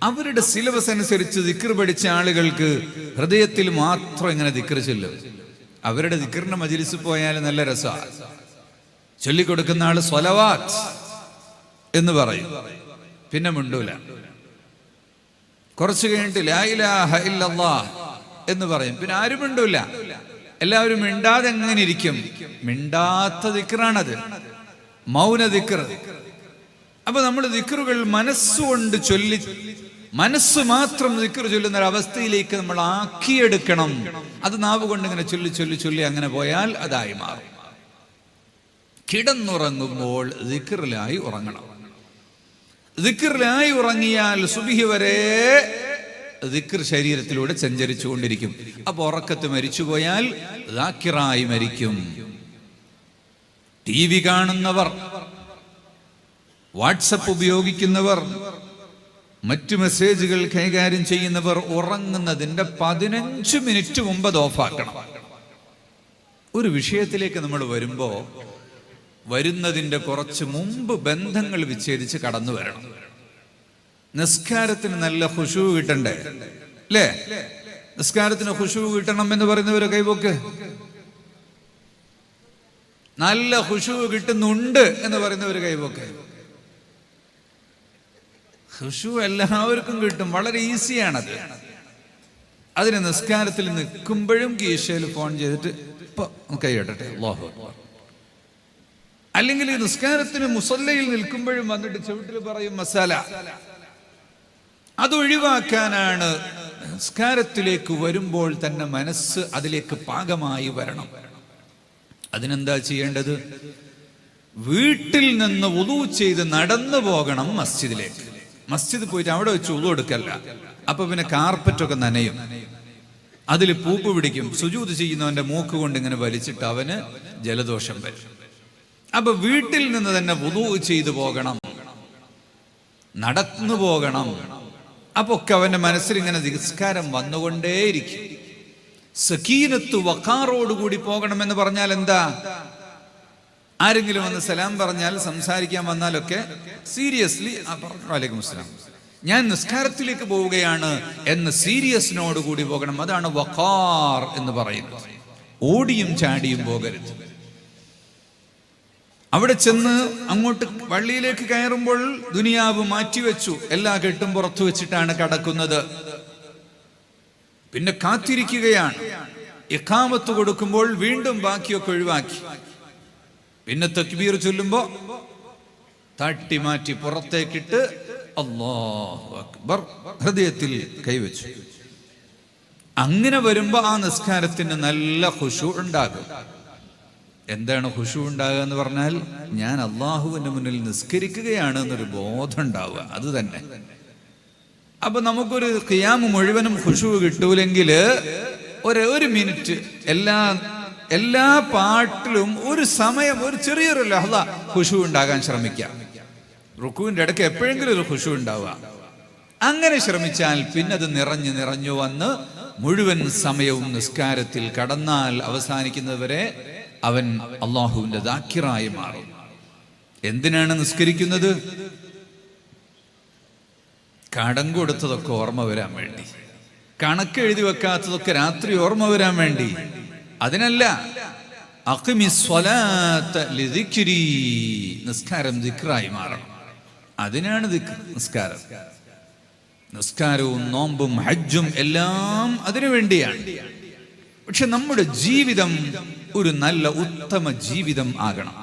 അവരുടെ സിലബസ് അനുസരിച്ച് ദിക്ർ പഠിച്ച ആളുകൾക്ക് ഹൃദയത്തിൽ മാത്രം ഇങ്ങനെ ദിക്ർ ചൊല്ലും. അവരുടെ ദിക്റിന്റെ മജ്‌ലിസിൽ പോയാൽ നല്ല രസമാണ്. ചൊല്ലിക്കൊടുക്കുന്ന ആള് സ്വലവാത്ത് എന്ന് പറയും, പിന്നെ മിണ്ടൂല. കുറച്ച് കഴിഞ്ഞിട്ട് ലാ ഇലാഹ ഇല്ലല്ലാഹ് എന്ന് പറയും, പിന്നെ ആരും മിണ്ടൂല. എല്ലാവരും മിണ്ടാതെ എങ്ങനെ ഇരിക്കും? മിണ്ടാത്ത ദിക്റാണത്, മൗന ദിക്ർ. അപ്പൊ നമ്മൾ ദിക്റുകൾ മനസ്സുകൊണ്ട് ചൊല്ലി, മനസ്സ് മാത്രം ദിക്ർ ചൊല്ലുന്ന ഒരു അവസ്ഥയിലേക്ക് നമ്മൾ ആക്കിയെടുക്കണം. അത് നാവ് കൊണ്ട് ഇങ്ങനെ ചൊല്ലി ചൊല്ലി ചൊല്ലി അങ്ങനെ പോയാൽ അതായി മാറും. കിടന്നുറങ്ങുമ്പോൾ ദിക്റിലായി ഉറങ്ങണം. ദിക്റിലായി ഉറങ്ങിയാൽ സുബ്ഹി വരെ ദിക്ർ ശരീരത്തിലൂടെ സഞ്ചരിച്ചു കൊണ്ടിരിക്കും. അപ്പൊ ഉറക്കത്ത് മരിച്ചുപോയാൽ ദാക്കിറായി മരിക്കും. ടി വി കാണുന്നവർ, വാട്സപ്പ് ഉപയോഗിക്കുന്നവർ, മറ്റു മെസ്സേജുകൾ കൈകാര്യം ചെയ്യുന്നവർ ഉറങ്ങുന്നതിന്റെ 15 മിനിറ്റ് മുമ്പ് അത് ഓഫാക്കണം. ഒരു വിഷയത്തിലേക്ക് നമ്മൾ വരുന്നതിന്റെ കുറച്ച് മുമ്പ് ബന്ധങ്ങൾ വിച്ഛേദിച്ച് കടന്നു വരണം. നിസ്കാരത്തിന് നല്ല ഖുശൂ കിട്ടണ്ടേ അല്ലേ? നിസ്കാരത്തിന് ഖുശൂ കിട്ടണം എന്ന് പറയുന്നവരെ കൈപോക്ക്. നല്ല ഖുശൂ കിട്ടുന്നുണ്ട് എന്ന് പറയുന്നവര് കൈപോക്ക്. ഖുശൂ എല്ലാവർക്കും കിട്ടും, വളരെ ഈസിയാണത്. അതിന് നിസ്കാരത്തിൽ നിൽക്കുമ്പോഴും കീശയിൽ ഫോൺ ചെയ്തിട്ട് ഇപ്പൊ കൈ കേട്ടെ അല്ലാഹു അക്ബർ. അല്ലെങ്കിൽ ഈ നിസ്കാരത്തിന് മുസല്ലയിൽ നിൽക്കുമ്പോഴും വന്നിട്ട് ചവിട്ടിൽ പറയും മസാല. അതൊഴിവാക്കാനാണ് നിസ്കാരത്തിലേക്ക് വരുമ്പോൾ തന്നെ മനസ്സ് അതിലേക്ക് പാകമായി വരണം. അതിനെന്താ ചെയ്യേണ്ടത്? വീട്ടിൽ നിന്ന് വുളൂ ചെയ്ത് നടന്നു പോകണം മസ്ജിദിലേക്ക്. മസ്ജിദ് പോയിട്ട് അവിടെ വെച്ച് വുളൂ എടുക്കല്ല. അപ്പൊ പിന്നെ കാർപ്പറ്റൊക്കെ നനയും, അതിൽ പൂപ്പ് പിടിക്കും. സുജൂദ് ചെയ്യുന്നവന്റെ മൂക്ക് കൊണ്ട് ഇങ്ങനെ വലിച്ചിട്ട് അവന് ജലദോഷം വരും. അപ്പൊ വീട്ടിൽ നിന്ന് തന്നെ വുളൂ ചെയ്തു പോകണം, നടന്നു പോകണം. അപ്പൊ ഒക്കെ അവന്റെ മനസ്സിൽ ഇങ്ങനെ നിസ്കാരം വന്നുകൊണ്ടേയിരിക്കും. സക്കീനത്ത് വഖാറോടുകൂടി പോകണമെന്ന് പറഞ്ഞാൽ എന്താ? ആരെങ്കിലും വന്ന് സലാം പറഞ്ഞാൽ, സംസാരിക്കാൻ വന്നാലൊക്കെ സീരിയസ്ലി വലൈക്കും അസ്സലാം, ഞാൻ നിസ്കാരത്തിലേക്ക് പോവുകയാണ് എന്ന് സീരിയസിനോടുകൂടി പോകണം. അതാണ് വഖാർ എന്ന് പറയുന്നത്. ഓടിയും ചാടിയും പോകരുത്. അവിടെ ചെന്ന് അങ്ങോട്ട് പള്ളിയിലേക്ക് കയറുമ്പോൾ ദുനിയാവ് മാറ്റിവെച്ചു, എല്ലാ കെട്ടും പുറത്തു വെച്ചിട്ടാണ് കടക്കുന്നത്. പിന്നെ കാത്തിരിക്കുകയാണ്. ഇഖാമത്ത് കൊടുക്കുമ്പോൾ വീണ്ടും ബാക്കിയൊക്കെ ഒഴിവാക്കി. പിന്നെ തക്ബീർ ചൊല്ലുമ്പോ തട്ടി മാറ്റി പുറത്തേക്കിട്ട് അല്ലാഹു അക്ബർ ഹൃദയത്തിൽ കൈവച്ചു. അങ്ങനെ വരുമ്പോ ആ നിസ്കാരത്തിന് നല്ല ഖുശൂ ഉണ്ടാകും. എന്താണ് ഖുശൂ ഉണ്ടാകുക എന്ന് പറഞ്ഞാൽ, ഞാൻ അള്ളാഹുവിന്റെ മുന്നിൽ നിസ്കരിക്കുകയാണ് എന്നൊരു ബോധം ഉണ്ടാവുക. അത് തന്നെ. അപ്പൊ നമുക്കൊരു ഖിയാമ് മുഴുവനും ഖുശൂ കിട്ടൂലെങ്കിൽ ഒരു മിനിറ്റ് എല്ലാ പാട്ടിലും ഒരു സമയം, ഒരു ചെറിയൊരു ലഹ്ള ഖുശൂ ഉണ്ടാകാൻ ശ്രമിക്കാം. റുക്കുവിന്റെ ഇടയ്ക്ക് എപ്പോഴെങ്കിലും ഒരു ഖുശൂ ഉണ്ടാവുക. അങ്ങനെ ശ്രമിച്ചാൽ പിന്നെ അത് നിറഞ്ഞു വന്ന് മുഴുവൻ സമയവും നിസ്കാരത്തിൽ കടന്നാൽ അവസാനിക്കുന്നവരെ അവൻ അള്ളാഹുവിന്റെ ദാക്കിറായി മാറും. എന്തിനാണ് നിസ്കരിക്കുന്നത്? കടം കൊടുത്തതൊക്കെ ഓർമ്മ വരാൻ വേണ്ടി, കണക്ക് എഴുതി വെക്കാത്തതൊക്കെ രാത്രി ഓർമ്മ വരാൻ വേണ്ടി. അതിനല്ല. നിസ്കാരം ദിക്റായി മാറണം. അതിനാണ് നിസ്കാരം. നിസ്കാരവും നോമ്പും ഹജ്ജും എല്ലാം അതിനു വേണ്ടിയാണ്. പക്ഷെ നമ്മുടെ ജീവിതം ഒരു നല്ല ഉത്തമ ജീവിതം ആകണം.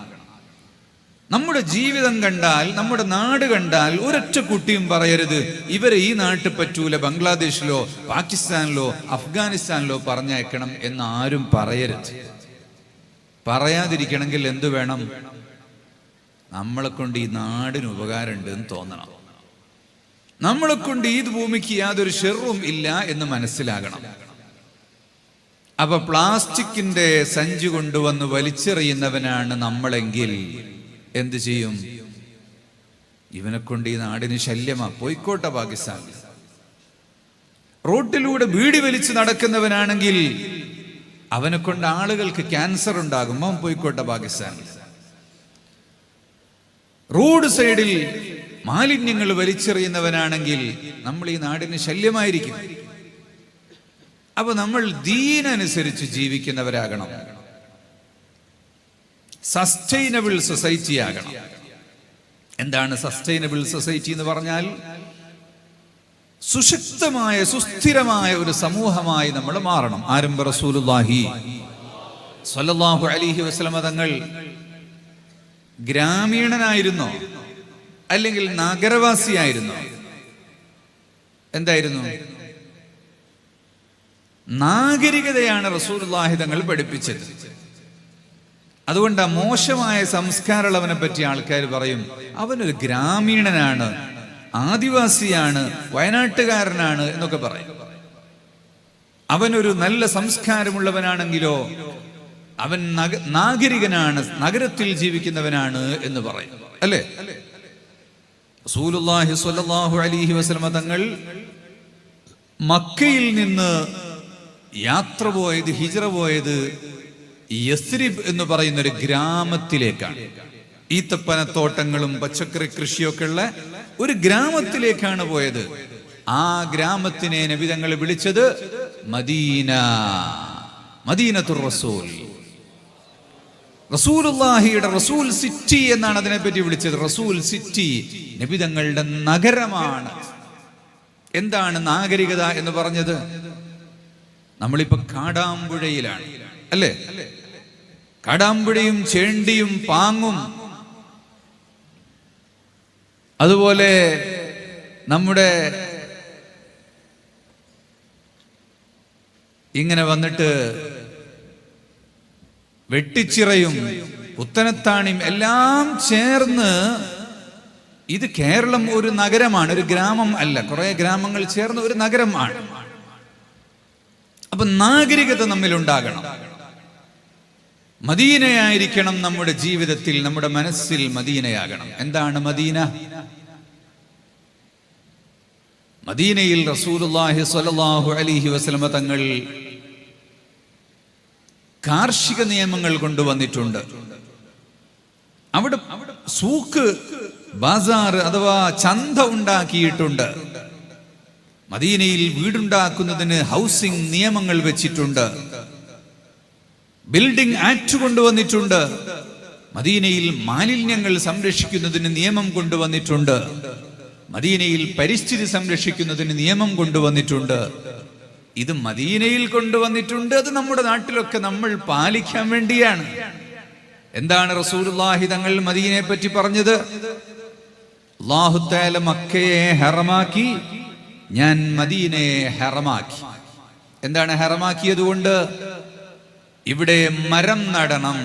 നമ്മുടെ ജീവിതം കണ്ടാൽ, നമ്മുടെ നാട് കണ്ടാൽ ഒരൊറ്റ കുട്ടിയും പറയരുത് ഇവരെ ഈ നാട്ടിൽ പറ്റൂല, ബംഗ്ലാദേശിലോ പാകിസ്ഥാനിലോ അഫ്ഗാനിസ്ഥാനിലോ പറഞ്ഞയക്കണം എന്ന് ആരും പറയരുത്. പറയാതിരിക്കണമെങ്കിൽ എന്തു വേണം? നമ്മളെ കൊണ്ട് ഈ നാടിന് ഉപകാരമുണ്ട് എന്ന് തോന്നണം. നമ്മളെ കൊണ്ട് ഈ ഭൂമിക്ക് യാതൊരു ഷെറും ഇല്ല എന്ന് മനസ്സിലാകണം. അപ്പൊ പ്ലാസ്റ്റിക്കിന്റെ സഞ്ചി കൊണ്ടുവന്ന് വലിച്ചെറിയുന്നവനാണ് നമ്മളെങ്കിൽ എന്ത് ചെയ്യും? ഇവനെ കൊണ്ട് ഈ നാടിന് ശല്യമാ, പോയിക്കോട്ടെ പാകിസ്ഥാനിൽ. റോട്ടിലൂടെ ബീഡി വലിച്ച് നടക്കുന്നവനാണെങ്കിൽ അവനെ കൊണ്ട് ആളുകൾക്ക് ക്യാൻസർ ഉണ്ടാകും, അവൻ പോയിക്കോട്ടെ പാകിസ്ഥാനിൽ. റോഡ് സൈഡിൽ മാലിന്യങ്ങൾ വലിച്ചെറിയുന്നവനാണെങ്കിൽ നമ്മൾ ഈ നാടിന് ശല്യമായിരിക്കും. അപ്പൊ നമ്മൾ ദീനനുസരിച്ച് ജീവിക്കുന്നവരാകണം. സസ്റ്റൈനബിൾ സൊസൈറ്റി ആകണം. എന്താണ് സസ്റ്റൈനബിൾ സൊസൈറ്റി എന്ന് പറഞ്ഞാൽ? സുശക്തമായ സുസ്ഥിരമായ ഒരു സമൂഹമായി നമ്മൾ മാറണം. ആരംഭ റസൂലുള്ളാഹി സ്വല്ലല്ലാഹു അലൈഹി വസല്ലം തങ്ങൾ ഗ്രാമീണനായിരുന്നോ അല്ലെങ്കിൽ നഗരവാസിയായിരുന്നോ? എന്തായിരുന്നു? നാഗരികതയാണ് റസൂലുള്ളാഹി തങ്ങൾ പഠിപ്പിച്ചത്. അതുകൊണ്ട് ആ മോശമായ സംസ്കാരമുള്ളവനെ പറ്റി ആൾക്കാർ പറയും അവനൊരു ഗ്രാമീണനാണ്, ആദിവാസിയാണ്, വയനാട്ടുകാരനാണ് എന്നൊക്കെ പറയും. അവനൊരു നല്ല സംസ്കാരമുള്ളവനാണെങ്കിലോ അവൻ നാഗരികനാണ്, നഗരത്തിൽ ജീവിക്കുന്നവനാണ് എന്ന് പറയും. അല്ലേ? റസൂലുള്ളാഹി സ്വല്ലല്ലാഹു അലൈഹി വസല്ലം തങ്ങൾ മക്കയിൽ നിന്ന് യാത്ര പോയത്, ഹിജ്റ പോയത് യസ്രിബ് എന്ന് പറയുന്ന ഒരു ഗ്രാമത്തിലേക്കാണ്. ഈത്തപ്പനത്തോട്ടങ്ങളും പച്ചക്കറി കൃഷിയൊക്കെ ഉള്ള ഒരു ഗ്രാമത്തിലേക്കാണ് പോയത്. ആ ഗ്രാമത്തിനെ നബി തങ്ങൾ വിളിച്ചത് മദീന, മദീനത്തുർ റസൂൽ. റസൂലുള്ളാഹിയുടെ റസൂൽ സിറ്റി എന്നാണ് അതിനെപ്പറ്റി വിളിച്ചത്. റസൂൽ സിറ്റി, നബി തങ്ങളുടെ നഗരമാണ്. എന്താണ് നാഗരികത എന്ന് പറഞ്ഞത്? നമ്മളിപ്പോ കാടാമ്പുഴയിലാണ്, അല്ലേ? കാടാമ്പുഴയും ചേണ്ടിയും പാങ്ങും അതുപോലെ നമ്മുടെ ഇങ്ങനെ വന്നിട്ട് വെട്ടിച്ചിറയും പുത്തനത്താണിയും എല്ലാം ചേർന്ന്, ഇത് കേരളം ഒരു നഗരമാണ്, ഒരു ഗ്രാമം അല്ല. കുറെ ഗ്രാമങ്ങൾ ചേർന്ന് ഒരു നഗരമാണ്. അപ്പൊ നാഗരികത നമ്മിലുണ്ടാകണം. മദീനയായിരിക്കണം നമ്മുടെ ജീവിതത്തിൽ, നമ്മുടെ മനസ്സിൽ മദീനയാകണം. എന്താണ് മദീന? മദീനയിൽ റസൂലുള്ളാഹി സ്വല്ലല്ലാഹു അലൈഹി വസല്ലം തങ്ങൾ കാർഷിക നിയമങ്ങൾ കൊണ്ടുവന്നിട്ടുണ്ട്. അവിടെ സൂക്ക്, ബസാർ അഥവാ ചന്ത ഉണ്ടാക്കിയിട്ടുണ്ട്. മദീനയിൽ വീടുണ്ടാക്കുന്നതിന് ഹൗസിംഗ് നിയമങ്ങൾ വെച്ചിട്ടുണ്ട്. ബിൽഡിംഗ് ആക്ട് കൊണ്ടുവന്നിട്ടുണ്ട്. മദീനയിൽ മാലിന്യങ്ങൾ സംരക്ഷിക്കുന്നതിന് നിയമം കൊണ്ടുവന്നിട്ടുണ്ട്. മദീനയിൽ പരിസ്ഥിതി സംരക്ഷിക്കുന്നതിന് നിയമം കൊണ്ടുവന്നിട്ടുണ്ട്. ഇത് മദീനയിൽ കൊണ്ടുവന്നിട്ടുണ്ട്. അത് നമ്മുടെ നാട്ടിലൊക്കെ നമ്മൾ പാലിക്കാൻ വേണ്ടിയാണ്. എന്താണ് റസൂലുള്ളാഹി തങ്ങൾ മദീനയെ പറ്റി പറഞ്ഞത്? അല്ലാഹു തആല മക്കയെ ഹറമാക്കി, ഞാൻ മദീനയെ ഹറമാക്കി. എന്താണ് ഹറമാക്കിയത് കൊണ്ട്? ഇവിടെ മരം നടണം,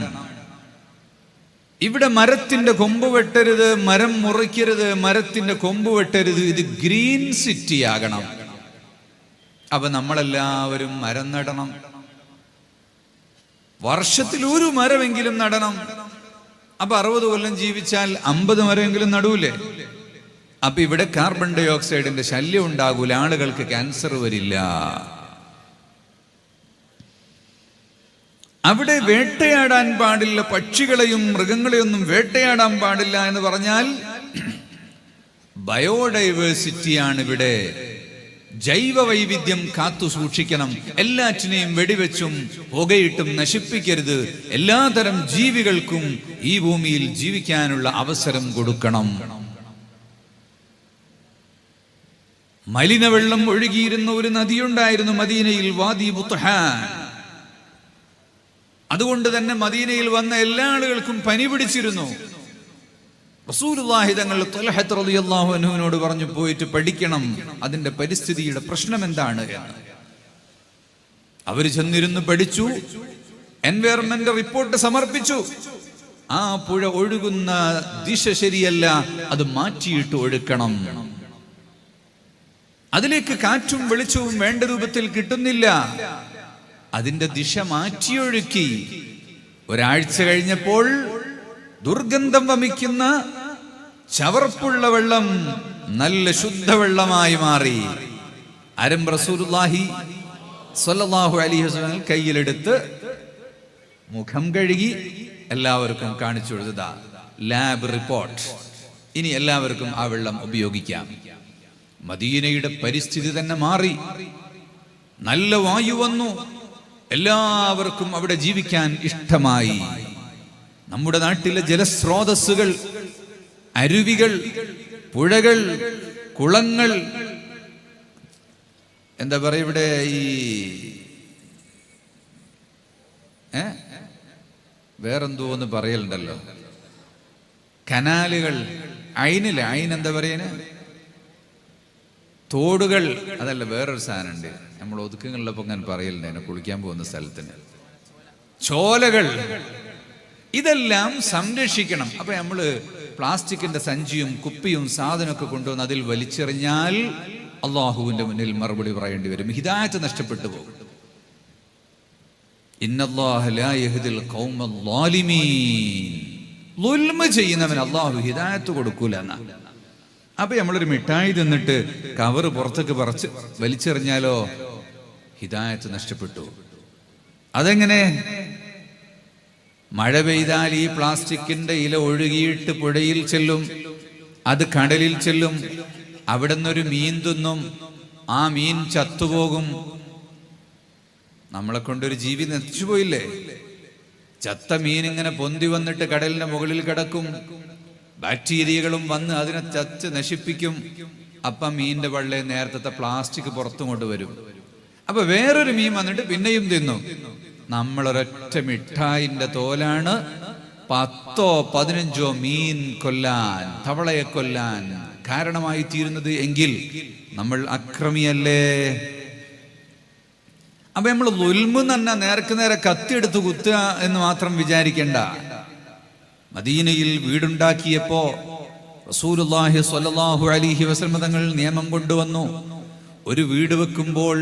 ഇവിടെ മരത്തിന്റെ കൊമ്പ് വെട്ടരുത്, മരം മുറിക്കരുത്, മരത്തിന്റെ കൊമ്പ് വെട്ടരുത്. ഇത് ഗ്രീൻ സിറ്റി ആകണം. അപ്പൊ നമ്മളെല്ലാവരും മരം നടണം. വർഷത്തിൽ ഒരു മരമെങ്കിലും നടണം. അപ്പൊ 60 കൊല്ലം ജീവിച്ചാൽ 50 മരമെങ്കിലും നടൂലേ? അപ്പൊ ഇവിടെ കാർബൺ ഡൈ ഓക്സൈഡിന്റെ ശല്യം ഉണ്ടാകൂല, ആളുകൾക്ക് ക്യാൻസർ വരില്ല. അവിടെ വേട്ടയാടാൻ പാടില്ല, പക്ഷികളെയും മൃഗങ്ങളെയൊന്നും വേട്ടയാടാൻ പാടില്ല എന്ന് പറഞ്ഞാൽ ബയോഡൈവേഴ്സിറ്റിയാണ് ഇവിടെ. ജൈവ വൈവിധ്യം കാത്തു സൂക്ഷിക്കണം. എല്ലാറ്റിനെയും വെടിവെച്ചും പുകയിട്ടും നശിപ്പിക്കരുത്. എല്ലാതരം ജീവികൾക്കും ഈ ഭൂമിയിൽ ജീവിക്കാനുള്ള അവസരം കൊടുക്കണം. മലിനവെള്ളം ഒഴുകിയിരുന്ന ഒരു നദിയുണ്ടായിരുന്നു മദീനയിൽ, വാദി ബുത്ഹാൻ. അതുകൊണ്ട് തന്നെ മദീനയിൽ വന്ന എല്ലാ ആളുകൾക്കും പനി പിടിച്ചിരുന്നു. റസൂലുള്ളാഹി തങ്ങൾ ത്വൽഹത്ത് റളിയല്ലാഹു അൻഹുവിനോട് പറഞ്ഞു, പോയിട്ട് പഠിക്കണം അതിന്റെ പരിസ്ഥിതിയുടെ പ്രശ്നം എന്താണ് എന്ന്. അവര് ചെന്നിരുന്ന് പഠിച്ചു, എൻവയറൺമെന്റ് റിപ്പോർട്ട് സമർപ്പിച്ചു. ആ പുഴ ഒഴുകുന്ന ദിശ ശരിയല്ല, അത് മാറ്റിയിട്ട് ഒഴുക്കണം. അതിലേക്ക് കാറ്റും വെളിച്ചവും വേണ്ട രൂപത്തിൽ കിട്ടുന്നില്ല, അതിന്റെ ദിശ മാറ്റിയൊഴുക്കി. ഒരാഴ്ച കഴിഞ്ഞപ്പോൾ ദുർഗന്ധം വമിക്കുന്ന ചവർപ്പുള്ള വെള്ളം നല്ല ശുദ്ധവെള്ളമായി മാറി. ആരും റസൂലുള്ളാഹി സ്വല്ലല്ലാഹു അലൈഹി വസല്ലം കയ്യിലെടുത്ത് മുഖം കഴുകി എല്ലാവർക്കും കാണിച്ചു കൊടുത്തതാ ലാബ് റിപ്പോർട്ട്. ഇനി എല്ലാവർക്കും ആ വെള്ളം ഉപയോഗിക്കാം. മദീനയുടെ പരിസ്ഥിതി തന്നെ മാറി. നല്ല വായു വന്നു, എല്ലാവർക്കും അവിടെ ജീവിക്കാൻ ഇഷ്ടമായി. നമ്മുടെ നാട്ടിലെ ജലസ്രോതസ്സുകൾ, അരുവികൾ, പുഴകൾ, കുളങ്ങൾ, എന്താ പറയുക, ഇവിടെ ഈ വേറെന്തോ ഒന്ന് പറയലുണ്ടല്ലോ, കനാലുകൾ, അയിനില്ല, എന്താ പറയുക, തോടുകൾ, അതല്ല വേറൊരു സാധനമുണ്ട്, നമ്മൾ ഒതുക്കങ്ങളിലപ്പോൾ ഞാൻ പറയലുണ്ട്, എന്നെ കുളിക്കാൻ പോകുന്ന സ്ഥലത്തിന് ചോലകൾ. ഇതെല്ലാം സംരക്ഷിക്കണം. അപ്പൊ നമ്മള് പ്ലാസ്റ്റിക്കിന്റെ സഞ്ചിയും കുപ്പിയും സാധനമൊക്കെ കൊണ്ടുവന്ന് അതിൽ വലിച്ചെറിഞ്ഞാൽ അള്ളാഹുവിന്റെ മുന്നിൽ മറുപടി പറയേണ്ടി വരും, ഹിദായത്ത് നഷ്ടപ്പെട്ടു പോകും. ഇന്നല്ലാഹ ലാ യഹ്ദിൽ ഖൗമൽ ളാലിമീൻ. ളുൽമ ചെയ്യുന്നവൻ അള്ളാഹു ഹിദായത്ത് കൊടുക്കൂല എന്നാ. അപ്പൊ നമ്മളൊരു മിഠായി തിന്നിട്ട് കവറ് പുറത്തേക്ക് പറിച്ച് വലിച്ചെറിഞ്ഞാലോ ഹിദായത്ത് നഷ്ടപ്പെട്ടു. അതെങ്ങനെ? മഴ പെയ്താൽ ഈ പ്ലാസ്റ്റിക്കിന്റെ ഇല ഒഴുകിയിട്ട് പുഴയിൽ ചെല്ലും, അത് കടലിൽ ചെല്ലും, അവിടെ നിന്നൊരു മീൻ തിന്നും, ആ മീൻ ചത്തുപോകും. നമ്മളെ കൊണ്ടൊരു ജീവി നശിച്ചുപോയില്ലേ? ചത്ത മീൻ ഇങ്ങനെ പൊന്തി വന്നിട്ട് കടലിന്റെ മുകളിൽ കിടക്കും, ബാക്ടീരിയകളും വന്ന് അതിനെ ചച്ച് നശിപ്പിക്കും. അപ്പം മീനിന്റെ വള്ളേ നേരത്തെ പ്ലാസ്റ്റിക് പുറത്തു കൊണ്ടുവരും. അപ്പൊ വേറൊരു മീൻ വന്നിട്ട് പിന്നെയും തിന്നു. നമ്മളൊരൊറ്റ മിഠായിന്റെ തോലാണ് 10ഓ 15ഓ മീൻ കൊല്ലാൻ, തവളയെ കൊല്ലാൻ കാരണമായി തീരുന്നത് എങ്കിൽ നമ്മൾ അക്രമിയല്ലേ? അപ്പൊ നമ്മൾ ളുൽമ് തന്നെ നേർക്ക് നേരെ കത്തിയെടുത്ത് കുത്തുക എന്ന് മാത്രം വിചാരിക്കണ്ട. മദീനയിൽ വീടുണ്ടാക്കിയപ്പോ റസൂലുള്ളാഹി സ്വല്ലല്ലാഹു അലൈഹി വസല്ലം തങ്ങൾ നിയമം കൊണ്ടുവന്നു. ഒരു വീട് വെക്കുമ്പോൾ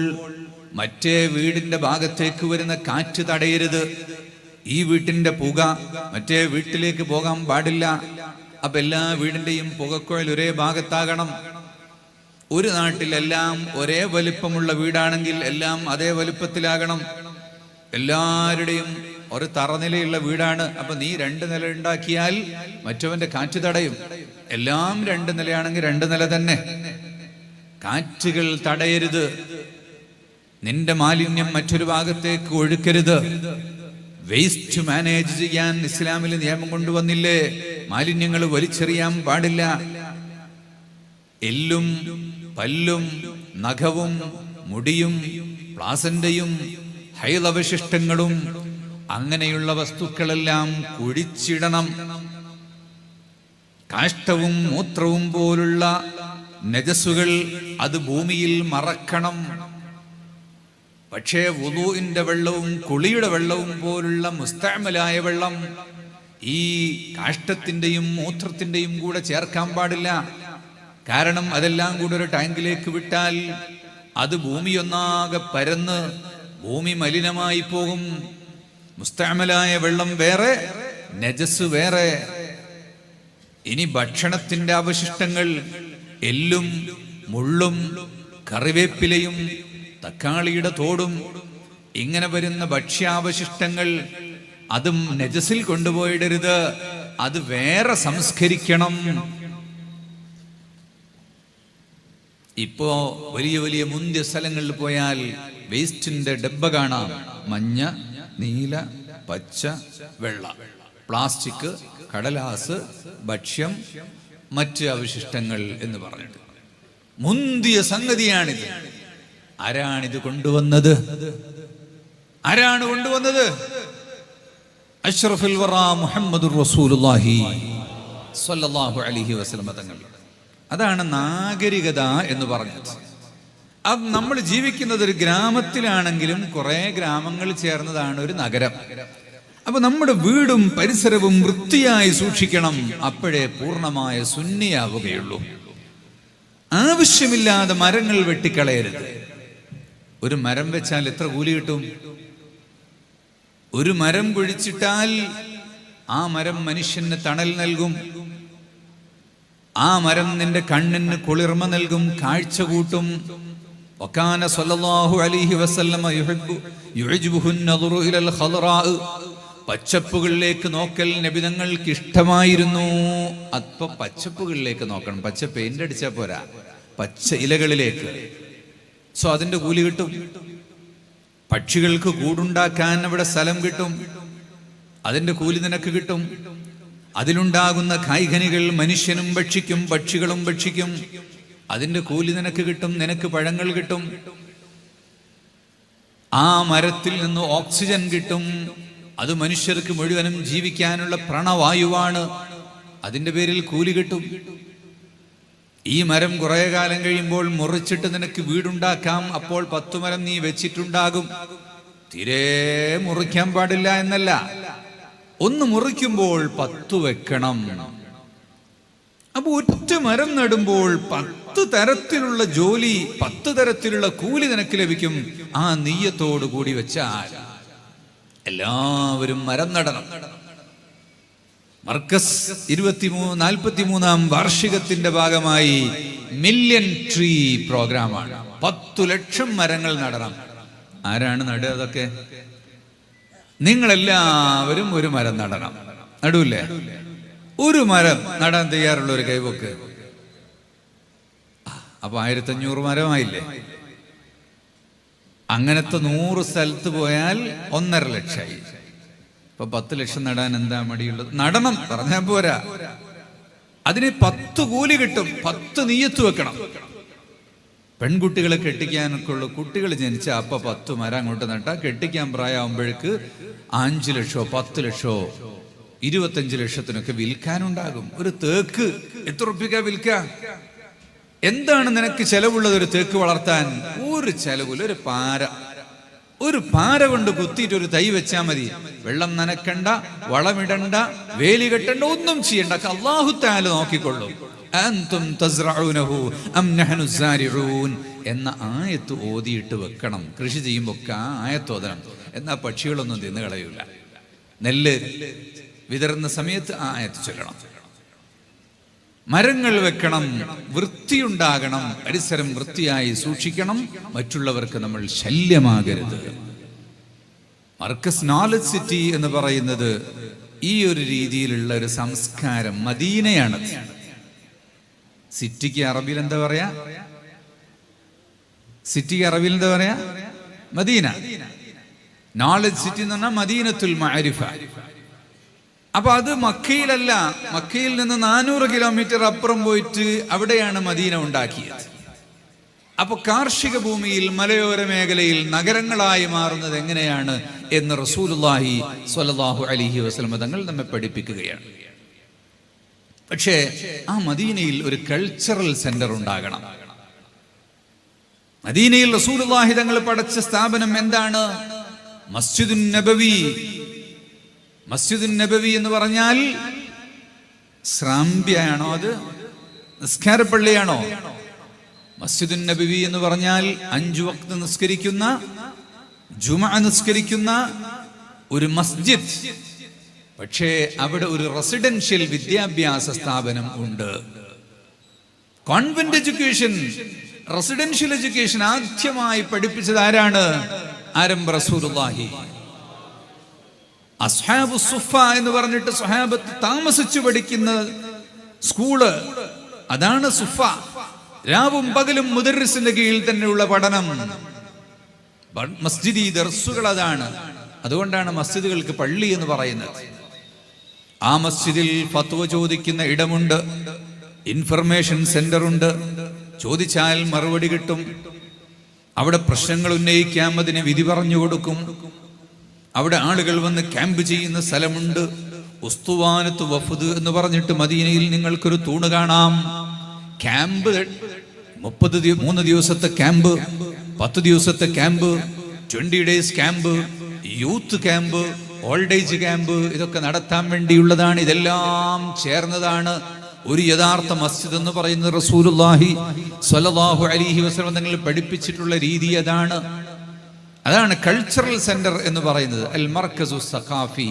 മറ്റേ വീടിന്റെ ഭാഗത്തേക്ക് വരുന്ന കാറ്റ് തടയരുത്. ഈ വീട്ടിന്റെ പുക മറ്റേ വീട്ടിലേക്ക് പോകാൻ പാടില്ല. അപ്പൊ എല്ലാ വീടിന്റെയും പുകക്കുഴൽ ഒരേ ഭാഗത്താകണം. ഒരു നാട്ടിലെല്ലാം ഒരേ വലിപ്പമുള്ള വീടാണെങ്കിൽ എല്ലാം അതേ വലിപ്പത്തിലാകണം. എല്ലാവരുടെയും ഒരു തറനിലയുള്ള വീടാണ്. അപ്പൊ നീ 2 നില ഉണ്ടാക്കിയാൽ മറ്റവന്റെ കാറ്റ് തടയും. എല്ലാം 2 നിലയാണെങ്കിൽ 2 നില തന്നെ. കാറ്റുകൾ തടയരുത്. നിന്റെ മാലിന്യം മറ്റൊരു ഭാഗത്തേക്ക് ഒഴുക്കരുത്. വേസ്റ്റ് മാനേജ് ചെയ്യാൻ ഇസ്ലാമിൽ നിയമം കൊണ്ടുവന്നില്ലേ? മാലിന്യങ്ങൾ വലിച്ചെറിയാൻ പാടില്ല. എല്ലും പല്ലും നഖവും മുടിയും പ്ലാസന്റയും ഹൈലവശിഷ്ടങ്ങളും അങ്ങനെയുള്ള വസ്തുക്കളെല്ലാം കുഴിച്ചിടണം. കാഷ്ടവും മൂത്രവും പോലുള്ള നജസുകൾ അത് ഭൂമിയിൽ മറക്കണം. പക്ഷേ വുളൂഇന്റെ വെള്ളവും കുളിയുടെ വെള്ളവും പോലുള്ള മുസ്തഅമലായ വെള്ളം ഈ കാഷ്ടത്തിന്റെയും മൂത്രത്തിന്റെയും കൂടെ ചേർക്കാൻ പാടില്ല. കാരണം അതെല്ലാം കൂടെ ഒരു ടാങ്കിലേക്ക് വിട്ടാൽ അത് ഭൂമിയൊന്നാകെ പരന്ന് ഭൂമി മലിനമായി പോകും. മുസ്തഅമലായ വെള്ളം വേറെ, നജസ് വേറെ. ഇനി ഭക്ഷണത്തിന്റെ അവശിഷ്ടങ്ങൾ, എല്ലും മുള്ളും കറിവേപ്പിലയും തക്കാളിയുടെ തോടും, ഇങ്ങനെ വരുന്ന ഭക്ഷ്യാവശിഷ്ടങ്ങൾ അതും നജസിൽ കൊണ്ടുപോയിടരുത്, അത് വേറെ സംസ്കരിക്കണം. ഇപ്പോ വലിയ വലിയ മുന്തിയ സ്ഥലങ്ങളിൽ പോയാൽ വേസ്റ്റിന്റെ ഡബ്ബ കാണാം. മഞ്ഞ, നീല, പച്ച, വെള്ള, പ്ലാസ്റ്റിക്, കടലാസ്, ഭക്ഷ്യം, മറ്റ് അവശിഷ്ടങ്ങൾ എന്ന് പറഞ്ഞിട്ട് മുന്തിയ സംഗതിയാണിത്. ആരാണിത് കൊണ്ടുവന്നത്? ആരാണ് കൊണ്ടുവന്നത്? അഷ്റഫുൽ വറ മുഹമ്മദുർ റസൂലുള്ളാഹി സ്വല്ലല്ലാഹു അലൈഹി വസല്ലം തങ്ങൾ. അതാണ് നാഗരികത എന്ന് പറഞ്ഞത്. അത് നമ്മൾ ജീവിക്കുന്നത് ഒരു ഗ്രാമത്തിലാണെങ്കിലും കുറെ ഗ്രാമങ്ങൾ ചേർന്നതാണ് ഒരു നഗരം. അപ്പൊ നമ്മുടെ വീടും പരിസരവും വൃത്തിയായി സൂക്ഷിക്കണം. അപ്പോഴേ പൂർണ്ണമായ സുന്നിയാവുകയുള്ളൂ. ആവശ്യമില്ലാതെ മരങ്ങൾ വെട്ടിക്കളയരുത്. ഒരു മരം വെച്ചാൽ എത്ര കൂലി കിട്ടും? ഒരു മരം കുഴിച്ചിട്ടാൽ ആ മരം മനുഷ്യന് തണൽ നൽകും. ആ മരം നിന്റെ കണ്ണിന് കുളിർമ നൽകും, കാഴ്ച കൂട്ടും. വകാന സ്വല്ലല്ലാഹു അലൈഹി വസല്ലമ യുഅ്ജിബുഹു അൻ-നദറു ഇലൽ ഖളറാ. പച്ചപ്പുകളിലേക്ക് നോക്കൽ നബി തങ്ങൾക്ക് ഇഷ്ടമായിരുന്നു. അപ്പൊ പച്ചപ്പുകളിലേക്ക് നോക്കണം. പച്ച പെയിന്റ് അടിച്ചാൽ പോരാ, പച്ച ഇലകളിലേക്ക്. സോ അതിന്റെ കൂലി കിട്ടും. പക്ഷികൾക്ക് കൂടുണ്ടാക്കാൻ അവിടെ സ്ഥലം കിട്ടും, അതിന്റെ കൂലി നിനക്ക് കിട്ടും. അതിലുണ്ടാകുന്ന കായ്കനികൾ മനുഷ്യനും ഭക്ഷിക്കും, പക്ഷികളും ഭക്ഷിക്കും, അതിന്റെ കൂലി നിനക്ക് കിട്ടും. നിനക്ക് പഴങ്ങൾ കിട്ടും. ആ മരത്തിൽ നിന്ന് ഓക്സിജൻ കിട്ടും. അത് മനുഷ്യർക്ക് മുഴുവനും ജീവിക്കാനുള്ള പ്രാണവായുവാണ്. അതിന്റെ പേരിൽ കൂലി കിട്ടും. ഈ മരം കുറെ കാലം കഴിയുമ്പോൾ മുറിച്ചിട്ട് നിനക്ക് വീടുണ്ടാക്കാം. അപ്പോൾ 10 മരം നീ വെച്ചിട്ടുണ്ടാകും. തീരെ മുറിക്കാൻ പാടില്ല എന്നല്ല, ഒന്ന് മുറിക്കുമ്പോൾ 10 വെക്കണം. അപ്പൊ ഒറ്റ മരം നടുമ്പോൾ 10 തരത്തിലുള്ള ജോലി, 10 തരത്തിലുള്ള കൂലി നിനക്ക് ലഭിക്കും. ആ നീയത്തോടു കൂടി വെച്ചാൽ എല്ലാവരും മരം നടണം. മർക്കസ് 43-43 വാർഷികത്തിന്റെ ഭാഗമായി മില്യൺ ട്രീ പ്രോഗ്രാമാണ്. 10 ലക്ഷം മരങ്ങൾ നടണം. ആരാണ് നടുക? അതൊക്കെ നിങ്ങളെല്ലാവരും ഒരു മരം നടണം. നടൂല്ലേ? ഒരു മരം നടാൻ തയ്യാറുള്ള ഒരു കൈവക്ക്. അപ്പൊ 1500 മരമായില്ലേ? അങ്ങനത്തെ 100 സ്ഥലത്ത് പോയാൽ 1.5 ലക്ഷമായി. ഇപ്പൊ 10 ലക്ഷം നടാൻ എന്താ മടിയുള്ളത്? നടണം, പറഞ്ഞാൽ പോരാ. അതിന് 10 കൂലി കിട്ടും. 10 നീയത്ത് വെക്കണം. പെൺകുട്ടികളെ കെട്ടിക്കാനൊക്കെ ഉള്ള കുട്ടികൾ ജനിച്ച അപ്പൊ 10 മരം അങ്ങോട്ട് നട്ടാ കെട്ടിക്കാൻ പ്രായമാകുമ്പോഴേക്ക് 5 ലക്ഷമോ 10 ലക്ഷമോ 25 ലക്ഷത്തിനൊക്കെ വിൽക്കാനുണ്ടാകും. ഒരു തേക്ക് എത്ര റുപ്യക്കാ വിൽക്ക? എന്താണ് നിനക്ക് ചെലവുള്ളത് ഒരു തേക്ക് വളർത്താൻ? ഒരു ചെലവില്ല. ഒരു പാര കൊണ്ട് കുത്തിയിട്ട് ഒരു തൈ വെച്ചാൽ മതി. വെള്ളം നനക്കണ്ട, വളമിടണ്ട, വേലി കെട്ടണ്ട, ഒന്നും ചെയ്യണ്ട. അല്ലാഹു തആല നോക്കിക്കൊള്ളും. അൻതും തസ്റഊനഹു അം നഹ്നു സാരിഊൻ എന്ന ആയത്ത് ഓതിയിട്ട് വെക്കണം. കൃഷി ചെയ്യുമ്പോൾ ഒക്കെ ആ ആയത്ത് ഓതണം. എന്നാൽ പക്ഷികളൊന്നും തിന്നു കളയൂല. നെല്ല് വിതറുന്ന സമയത്ത് ആ ആയത്ത് ചൊല്ലണം. മരങ്ങൾ വെക്കണം, വൃത്തിയുണ്ടാകണം, പരിസരം വൃത്തിയായി സൂക്ഷിക്കണം. മറ്റുള്ളവർക്ക് നമ്മൾ ശല്യമാകരുത്. മർക്കസ് നോളജ് സിറ്റി എന്ന് പറയുന്നത് ഈ ഒരു രീതിയിലുള്ള ഒരു സംസ്കാരം മദീനയാണ്. സിറ്റിക്ക് അറബിയിൽ എന്താ പറയാ? സിറ്റിക്ക് അറബിയിൽ എന്താ പറയാ? മദീന. നോളജ് സിറ്റി എന്ന് പറഞ്ഞാൽ മദീനത്തുൽ മഅരിഫ. അപ്പൊ അത് മക്കയിലല്ല, മക്കയിൽ നിന്ന് 400 കിലോമീറ്റർ അപ്പുറം പോയിട്ട് അവിടെയാണ് മദീന ഉണ്ടാക്കിയത്. അപ്പൊ കാർഷിക ഭൂമിയിൽ, മലയോര മേഖലയിൽ നഗരങ്ങളായി മാറുന്നത് എങ്ങനെയാണ് എന്ന് റസൂലുള്ളാഹി സ്വല്ലല്ലാഹു അലൈഹി വസല്ലം തങ്ങൾ നമ്മെ പഠിപ്പിക്കുകയാണ്. പക്ഷേ ആ മദീനയിൽ ഒരു കൾച്ചറൽ സെന്റർ ഉണ്ടാകണം. മദീനയിൽ റസൂലുള്ളാഹി തങ്ങൾ പടച്ച സ്ഥാപനം എന്താണ്? മസ്ജിദുൻ നബവി. മസ്ജിദുൻ നബവി എന്ന് പറഞ്ഞാൽ ശ്രാമ്യയാണോ? അത് നിസ്കാരപ്പള്ളിയാണോ? മസ്ജിദുൻ നബവി എന്ന് പറഞ്ഞാൽ 5 വക്ത് നിസ്കരിക്കുന്ന, ജുമഅ നിസ്കരിക്കുന്ന ഒരു മസ്ജിദ്. പക്ഷേ അവിടെ ഒരു റെസിഡൻഷ്യൽ വിദ്യാഭ്യാസ സ്ഥാപനം ഉണ്ട്. കോൺവെന്റ് എഡ്യൂക്കേഷൻ, റെസിഡൻഷ്യൽ എഡ്യൂക്കേഷൻ ആദ്യമായി പഠിപ്പിച്ചത് ആരാണ്? ആരംഭ റസൂലുള്ളാഹി. അസ്ഹാബു സുഫ എന്ന് പറഞ്ഞിട്ട് സ്വഹാബത്ത് താമസിച്ചു പഠിക്കുന്ന സ്കൂള്, അതാണ് സുഫ. രാവും പകലും മുദർരിസിന്റെ കീഴിൽ തന്നെയുള്ള പഠനം. മസ്ജിദി ദർസുകൾ അതാണ്. അതുകൊണ്ടാണ് മസ്ജിദുകൾക്ക് പള്ളി എന്ന് പറയുന്നത്. ആ മസ്ജിദിൽ ഫത്വ ചോദിക്കുന്ന ഇടമുണ്ട്, ഇൻഫർമേഷൻ സെന്റർ ഉണ്ട്. ചോദിച്ചാൽ മറുപടി കിട്ടും. അവിടെ പ്രശ്നങ്ങൾ ഉന്നയിക്കാം, അതിന് വിധി പറഞ്ഞു കൊടുക്കും. അവിടെ ആളുകൾ വന്ന് ക്യാമ്പ് ചെയ്യുന്ന സ്ഥലമുണ്ട്. ഉസ്തുവാനത്ത് വഫദ് എന്ന് പറഞ്ഞിട്ട് മദീനയിൽ നിങ്ങൾക്കൊരു തൂണ് കാണാം. ക്യാമ്പ് 3 ദിവസത്തെ ക്യാമ്പ്, 10 ദിവസത്തെ camp, 20 days camp, youth camp, old age camp, ഇതൊക്കെ നടത്താൻ വേണ്ടിയുള്ളതാണ്. ഇതെല്ലാം ചേർന്നതാണ് ഒരു യഥാർത്ഥ മസ്ജിദ് എന്ന് പറയുന്നത്. റസൂലുള്ളാഹി സ്വല്ലല്ലാഹു അലൈഹി വസല്ലം തങ്ങൾ പഠിപ്പിച്ചിട്ടുള്ള രീതി അതാണ്. അതാണ് കൾച്ചറൽ സെന്റർ എന്ന് പറയുന്നത്, അൽ മർകസു സഖാഫി.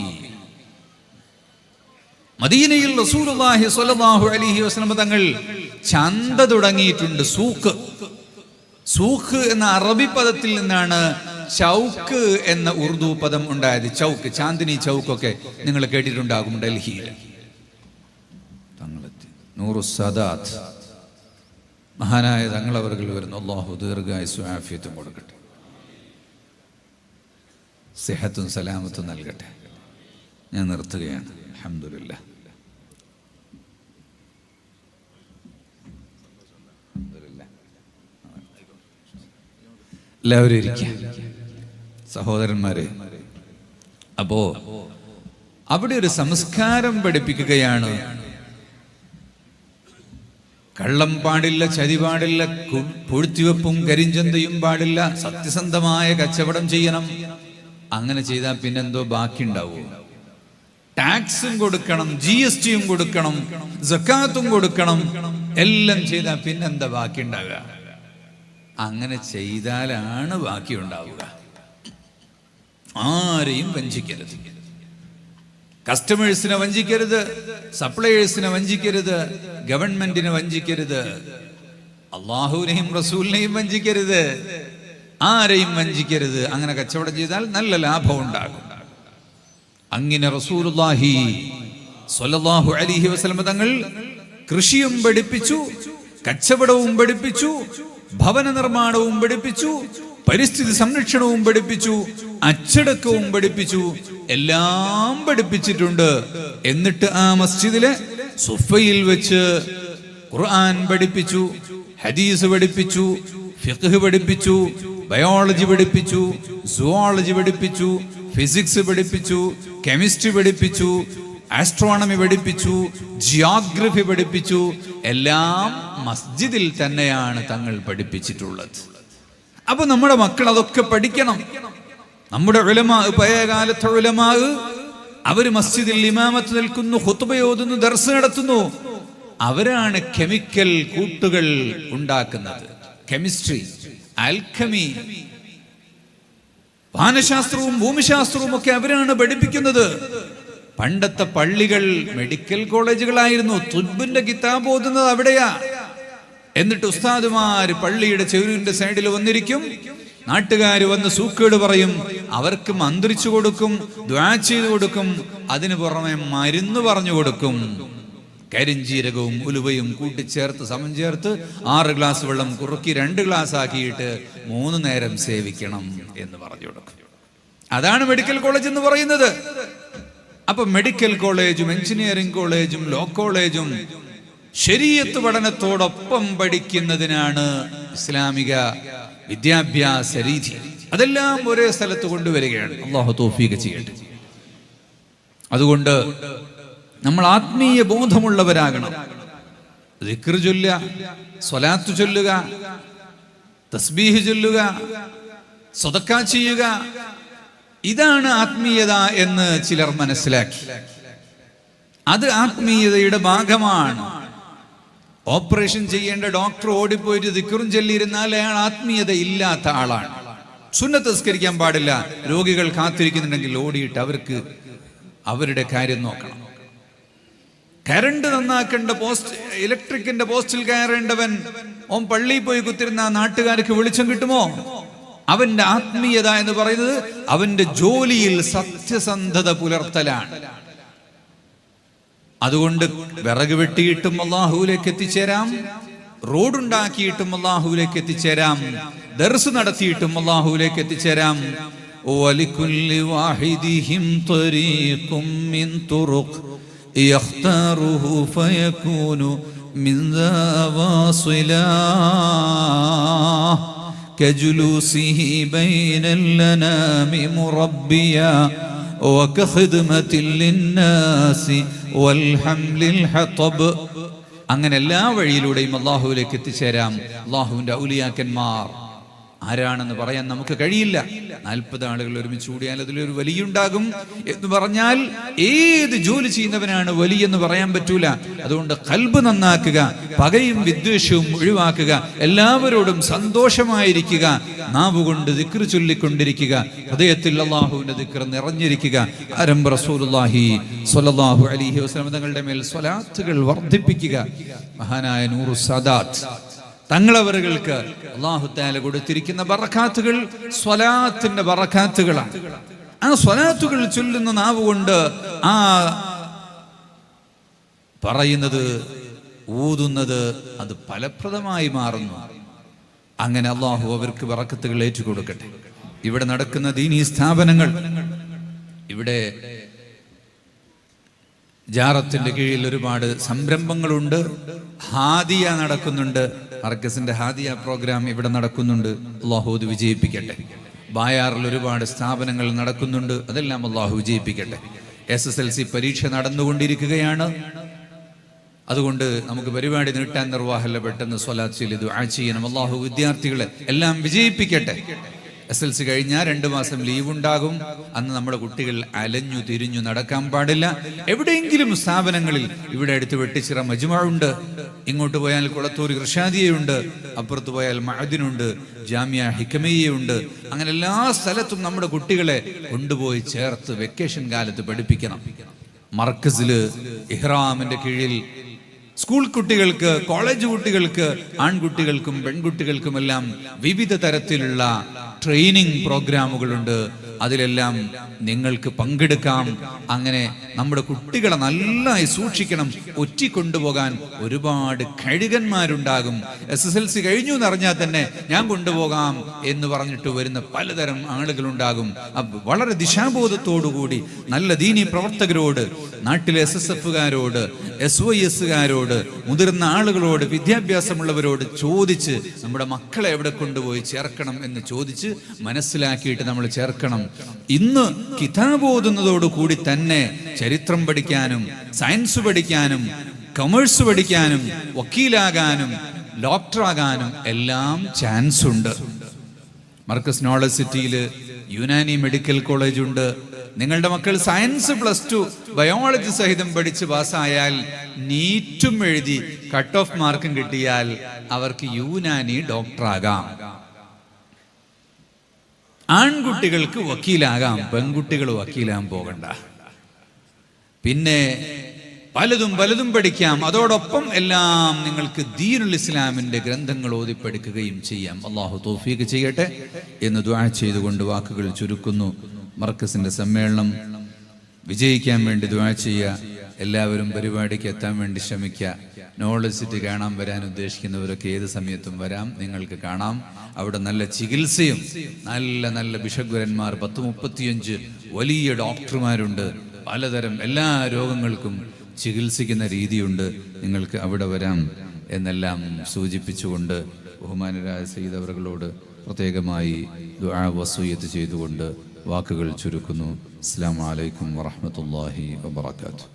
മദീനയിൽ റസൂലുള്ളാഹി സ്വല്ലല്ലാഹു അലൈഹി വസല്ലം തങ്ങൾ ചന്ത തുടങ്ങിയിട്ടുണ്ട്. സൂഖ്. സൂഖ് എന്ന അറബി പദത്തിൽ നിന്നാണ് ചൗക്ക് എന്ന ഉറുദു പദം ഉണ്ടായത്. ചൗക്ക്, ചാന്ദിനി ചൗക്കൊക്കെ നിങ്ങൾ കേട്ടിട്ടുണ്ടാകും ഡൽഹിയിൽ. നൂറുസ്സാദാത്ത് മഹാനായ തങ്ങളവர்கள் വരുന്നു. അല്ലാഹു ദീർഘായുസ്സും ആഫിയത്തും കൊടുക്കട്ടെ, സിഹത്തും സലാമത്തും നൽകട്ടെ. ഞാൻ നിർത്തുകയാണ്. അൽഹംദുലില്ലാഹ്. എല്ലാവരും ഇരിക്കുക സഹോദരന്മാരെ. അപ്പോ അവിടെ ഒരു സംസ്കാരം പഠിപ്പിക്കുകയാണ്. കള്ളം പാടില്ല, ചതി പാടില്ല, പൂഴ്ത്തിവെപ്പും കരിഞ്ചന്തയും പാടില്ല, സത്യസന്ധമായ കച്ചവടം ചെയ്യണം. അങ്ങനെ ചെയ്താൽ പിന്നെന്തോ ബാക്കി ഉണ്ടാവും? ടാക്സും കൊടുക്കണം, GSTയും കൊടുക്കണം, സക്കാത്തും കൊടുക്കണം, എല്ലാം ചെയ്താൽ പിന്നെന്താ ബാക്കി ഉണ്ടാവുക? അങ്ങനെ ചെയ്താലാണ് ബാക്കി ഉണ്ടാവുക. ആരെയും വഞ്ചിക്കരുത്, കസ്റ്റമേഴ്സിനെ വഞ്ചിക്കരുത്, സപ്ലയേഴ്സിനെ വഞ്ചിക്കരുത്, ഗവൺമെന്റിനെ വഞ്ചിക്കരുത്, അള്ളാഹുവിനെയും റസൂലിനെയും വഞ്ചിക്കരുത്, ആരെയും വഞ്ചിക്കരുത്. അങ്ങനെ കച്ചവടം ചെയ്താൽ നല്ല ലാഭം ഉണ്ടാകും. അങ്ങനെ റസൂലുള്ളാഹി സ്വല്ലല്ലാഹു അലൈഹി വസല്ലം തങ്ങൾ കൃഷിയും പഠിപ്പിച്ചു, കച്ചവടവും പഠിപ്പിച്ചു, ഭവന നിർമ്മാണവും പഠിപ്പിച്ചു, പരിസ്ഥിതി സംരക്ഷണവും പഠിപ്പിച്ചു, അച്ചടക്കവും പഠിപ്പിച്ചു, എല്ലാം പഠിപ്പിച്ചിട്ടുണ്ട്. എന്നിട്ട് ആ മസ്ജിദിലെ സുഫയിൽ വെച്ച് ഖുർആൻ പഠിപ്പിച്ചു, ഹദീസ് പഠിപ്പിച്ചു, ഫിഖ്ഹ് പഠിപ്പിച്ചു, ബയോളജി പഠിപ്പിച്ചു, സുവോളജി പഠിപ്പിച്ചു, ഫിസിക്സ് പഠിപ്പിച്ചു, കെമിസ്ട്രി പഠിപ്പിച്ചു, ആസ്ട്രോണമി പഠിപ്പിച്ചു, ജിയോഗ്രഫി പഠിപ്പിച്ചു. എല്ലാം മസ്ജിദിൽ തന്നെയാണ് തങ്ങൾ പഠിപ്പിച്ചിട്ടുള്ളത്. അപ്പൊ നമ്മുടെ മക്കൾ അതൊക്കെ പഠിക്കണം. നമ്മുടെ ഉലമാ, പഴയകാലത്തെ ഉലമാ, അവര് മസ്ജിദിൽ ഇമാമത്ത് നിൽക്കുന്നു, ഖുത്ബ ഓതുന്നു, ദർസ് നടത്തുന്നു. അവരാണ് കെമിക്കൽ കൂട്ടുകൾ ഉണ്ടാക്കുന്നത്. കെമിസ്ട്രി, ആൽക്കമി, വാനശാസ്ത്രവും ഭൂമിശാസ്ത്രവും ഒക്കെ അവരാണ് പഠിപ്പിക്കുന്നത്. പണ്ടത്തെ പള്ളികൾ മെഡിക്കൽ കോളേജുകളായിരുന്നു. തുബ്ബിന്റെ കിതാബ് ഓതുന്നത് അവിടെയാ. എന്നിട്ട് ഉസ്താദുമാര് പള്ളിയുടെ ചെവിരിന്റെ സൈഡിൽ വന്നിരിക്കും. നാട്ടുകാര് വന്ന് സൂക്കേട് പറയും, അവർക്ക് മന്ത്രിച്ചു കൊടുക്കും, ദുആ ചെയ്തു കൊടുക്കും. അതിനു പുറമെ മരുന്ന് പറഞ്ഞു കൊടുക്കും. കരിഞ്ചീരകവും ഉലുവയും കൂട്ടിച്ചേർത്ത് സമം ചേർത്ത് 6 ഗ്ലാസ് വെള്ളം കുറുക്കി 2 ഗ്ലാസ് ആക്കിയിട്ട് 3 നേരം സേവിക്കണം എന്ന് പറഞ്ഞു കൊടുക്കും. അതാണ് മെഡിക്കൽ കോളേജ് എന്ന് പറയുന്നത്. അപ്പൊ മെഡിക്കൽ കോളേജും എഞ്ചിനീയറിംഗ് കോളേജും ലോ കോളേജും ശരീഅത്ത് പഠനത്തോടൊപ്പം പഠിക്കുന്നതിനാണ് ഇസ്ലാമിക വിദ്യാഭ്യാസ രീതി. അതെല്ലാം ഒരേ സ്ഥലത്ത് കൊണ്ടുവരികയാണ്. അല്ലാഹു തൗഫീഖ് ചെയ്യട്ടെ. അതുകൊണ്ട് നമ്മൾ ആത്മീയ ബോധമുള്ളവരാകണം. ദിക്ർ ചൊല്ലുക, സ്വലാത്ത് ചൊല്ലുക, തസ്ബീഹ് ചൊല്ലുക, സദഖ ചെയ്യുക, ഇതാണ് ആത്മീയത എന്ന് ചിലർ മനസ്സിലാക്കി. അത് ആത്മീയതയുടെ ഭാഗമാണ്. ഓപ്പറേഷൻ ചെയ്യേണ്ട ഡോക്ടർ ഓടിപ്പോയിട്ട് ദിക്റും ചൊല്ലിയിരുന്നാൽ അയാൾ ആത്മീയത ഇല്ലാത്ത ആളാണ്. സുന്നത്ത് നിസ്കരിക്കാൻ പാടില്ല. രോഗികൾ കാത്തിരിക്കുന്നുണ്ടെങ്കിൽ ഓടിയിട്ട് അവർക്ക് അവരുടെ കാര്യം നോക്കണം. കരണ്ട് നന്നാക്കേണ്ട ഇലക്ട്രിക്കിന്റെ പോസ്റ്റിൽ കയറേണ്ടവൻ ഓൻ പള്ളിയിൽ പോയി കുത്തിരുന്ന നാട്ടുകാർക്ക് വെളിച്ചം കിട്ടുമോ? അവന്റെ ആത്മീയത എന്ന് പറയുന്നത് അവന്റെ ജോലിയിൽ സത്യസന്ധത പുലർത്തലാണ്. അതുകൊണ്ട് വിറക് വെട്ടിയിട്ടും അല്ലാഹുവിലേക്ക് എത്തിച്ചേരാം, റോഡുണ്ടാക്കിയിട്ടും അല്ലാഹുവിലേക്ക് എത്തിച്ചേരാം, ദർസ് നടത്തിയിട്ടും അല്ലാഹുവിലേക്ക് എത്തിച്ചേരാം. വലികുല്ലി വാഹിദിഹിം ത്വരീഖും മിൻ തുറുഖ് യഖ്താറുഹു ഫയകൂനു മിൻ ദാവാസിലാ കജുലൂസിഹി ബൈനൽ ലനാമി മുറബ്ബിയാ വകഖിദ്മത്തിൽ ലിന്നാസി വൽഹംലിൽ ഹതബ്. അങ്ങനെ എല്ലാ വഴിയിലൂടെയും അല്ലാഹുവിലേക്ക് എത്തിച്ചേരാം. അല്ലാഹുവിന്റെ ഔലിയാക്കന്മാർ ആരാണെന്ന് പറയാൻ നമുക്ക് കഴിയില്ല. 40 ആളുകൾ ഒരുമിച്ച് കൂടിയാൽ അതിലൊരു വലിയുണ്ടാകും എന്ന് പറഞ്ഞാൽ ഏത് ജോലി ചെയ്യുന്നവനാണ് വലിയ എന്ന് പറയാൻ പറ്റൂല. അതുകൊണ്ട് ഖൽബ് നന്നാക്കുക, പകയും വിദ്വേഷവും ഒഴിവാക്കുക, എല്ലാവരോടും സന്തോഷമായിരിക്കുക, നാവുകൊണ്ട് ദിക്ർ ചൊല്ലിക്കൊണ്ടിരിക്കുക, ഹൃദയത്തിൽ അല്ലാഹുവിന്റെ ദിക്ർ നിറഞ്ഞിരിക്കുക. ആരംഭ റസൂലുള്ളാഹി സ്വല്ലല്ലാഹു അലൈഹി വസല്ലം തങ്ങളുടെ മേൽ സ്വലാത്തുകൾ വർദ്ധിപ്പിക്കുക. മഹാനായ നൂറു സാദാത്ത് തങ്ങളവറുകൾക്ക് അല്ലാഹു തആല കൊടുത്തിരിക്കുന്ന ബറകാത്തുകൾ സ്വലാത്തിന്റെ ബറകാത്തുകളാണ്. ആ സ്വലാത്തുകൾ ചൊല്ലുന്ന നാവ് കൊണ്ട് ആ പറയുന്നത്, ഊതുന്നത് അത് ഫലപ്രദമായി മാറുന്നു. അങ്ങനെ അല്ലാഹു അവർക്ക് ബറക്കത്തുകൾ ഏറ്റുകൊടുക്കട്ടെ. ഇവിടെ നടക്കുന്ന ദീനീ സ്ഥാപനങ്ങൾ, ഇവിടെ ജാറത്തിന്റെ കീഴിൽ ഒരുപാട് സംരംഭങ്ങളുണ്ട്. ഹാദിയ നടക്കുന്നുണ്ട്. മർക്കസിന്റെ ഹാദിയ പ്രോഗ്രാം ഇവിടെ നടക്കുന്നുണ്ട്. അല്ലാഹു അത് വിജയിപ്പിക്കട്ടെ. ബായാറിൽ ഒരുപാട് സ്ഥാപനങ്ങൾ നടക്കുന്നുണ്ട്. അതെല്ലാം അല്ലാഹു വിജയിപ്പിക്കട്ടെ. SSLC പരീക്ഷ നടന്നുകൊണ്ടിരിക്കുകയാണ്. അതുകൊണ്ട് നമുക്ക് പരിപാടി നീട്ടാൻ നിർവാഹമല്ല. പെട്ടെന്ന് സ്വലാത്ത് ചൊല്ലി ദുആ ചെയ്യണം. അല്ലാഹു വിദ്യാർത്ഥികളെ എല്ലാം വിജയിപ്പിക്കട്ടെ. SSLC കഴിഞ്ഞാൽ 2 മാസം ലീവ് ഉണ്ടാകും. അന്ന് നമ്മുടെ കുട്ടികൾ അലഞ്ഞു തിരിഞ്ഞു നടക്കാൻ പാടില്ല. എവിടെയെങ്കിലും സ്ഥാപനങ്ങളിൽ, ഇവിടെ അടുത്ത് വെട്ടിച്ചിറ മജ്മഅ ഉണ്ട്, ഇങ്ങോട്ട് പോയാൽ കുളത്തൂർ ഇർഷാദിയയുണ്ട്, അപ്പുറത്ത് പോയാൽ മഅദിനുണ്ട്, ജാമിയ ഹിക്കമയ്യുണ്ട്. അങ്ങനെ എല്ലാ സ്ഥലത്തും നമ്മുടെ കുട്ടികളെ കൊണ്ടുപോയി ചേർത്ത് വെക്കേഷൻ കാലത്ത് പഠിപ്പിക്കണം. മർക്കസില് ഇഹ്റാമിന്റെ കീഴിൽ സ്കൂൾ കുട്ടികൾക്ക്, കോളേജ് കുട്ടികൾക്ക്, ആൺകുട്ടികൾക്കും പെൺകുട്ടികൾക്കുമെല്ലാം വിവിധ തരത്തിലുള്ള ട്രെയിനിങ് പ്രോഗ്രാമുകളുണ്ട്. അതിലെല്ലാം നിങ്ങൾക്ക് പങ്കെടുക്കാം. അങ്ങനെ നമ്മുടെ കുട്ടികളെ നന്നായി സൂക്ഷിക്കണം. ഒറ്റിക്കൊണ്ടുപോകാൻ ഒരുപാട് കഴുകന്മാരുണ്ടാകും. SSLC കഴിഞ്ഞു എന്നറിഞ്ഞാൽ തന്നെ ഞാൻ കൊണ്ടുപോകാം എന്ന് പറഞ്ഞിട്ട് വരുന്ന പലതരം ആളുകളുണ്ടാകും. വളരെ ദിശാബോധത്തോടുകൂടി നല്ല ദീനി പ്രവർത്തകരോട്, നാട്ടിലെ SSFകാരോട്, SYSകാരോട്, മുതിർന്ന ആളുകളോട്, വിദ്യാഭ്യാസമുള്ളവരോട് ചോദിച്ച് നമ്മുടെ മക്കളെ എവിടെ കൊണ്ടുപോയി ചേർക്കണം എന്ന് ചോദിച്ച് മനസ്സിലാക്കിയിട്ട് നമ്മൾ ചേർക്കണം. ഇന്ന് കിതാബ് ഓതുന്നതോടു കൂടി തന്നെ ചരിത്രം പഠിക്കാനും, സയൻസ് പഠിക്കാനും, കൊമേഴ്സ് പഠിക്കാനും, വക്കീലാകാനും, ഡോക്ടറാകാനും എല്ലാം ചാൻസ് ഉണ്ട്. മർക്കസ് നോളജ് സിറ്റിയിൽ യുനാനി മെഡിക്കൽ കോളേജ് ഉണ്ട്. നിങ്ങളുടെ മക്കൾ സയൻസ് +2 ബയോളജി സഹിതം പഠിച്ച് പാസ്സായാൽ, നീറ്റും എഴുതി കട്ട് ഓഫ് മാർക്കും കിട്ടിയാൽ അവർക്ക് യുനാനി ഡോക്ടറാകാം. ആൺകുട്ടികൾക്ക് വക്കീലാകാം, പെൺകുട്ടികൾ വക്കീലാകാൻ പോകണ്ട. പിന്നെ പലതും പഠിക്കാം. അതോടൊപ്പം എല്ലാം നിങ്ങൾക്ക് ദീനുൽ ഇസ്ലാമിന്റെ ഗ്രന്ഥങ്ങൾ ഓതി പഠിക്കുകയും ചെയ്യാം. അല്ലാഹു തൗഫീഖ് ചെയ്യട്ടെ എന്ന് ദുആ ചെയ്തുകൊണ്ട് വാക്കുകൾ ചുരുക്കുന്നു. മർക്കസിന്റെ സമ്മേളനം വിജയിക്കാൻ വേണ്ടി ദുആ ചെയ്യുക. എല്ലാവരും പരിപാടിക്ക് എത്താൻ വേണ്ടി ശ്രമിക്കുക. നോളജ് സിറ്റി കാണാൻ വരാൻ ഉദ്ദേശിക്കുന്നവരൊക്കെ ഏത് സമയത്തും വരാം, നിങ്ങൾക്ക് കാണാം. അവിടെ നല്ല ചികിത്സയും നല്ല ബിഷഗ്വരന്മാർ 10-35 വലിയ ഡോക്ടർമാരുണ്ട്. പലതരം എല്ലാ രോഗങ്ങൾക്കും ചികിത്സിക്കുന്ന രീതിയുണ്ട്, നിങ്ങൾക്ക് അവിടെ വരാം എന്നെല്ലാം സൂചിപ്പിച്ചുകൊണ്ട് ബഹുമാനരായ സയ്യിദ് അവറുകളോട് പ്രത്യേകമായി ദുആ വസൂയത്ത് ചെയ്തുകൊണ്ട് വാക്കുകൾ ചുരുക്കുന്നു. അസ്സലാമു അലൈക്കും വറഹ്മത്തുള്ളാഹി വബറകാതുഹു.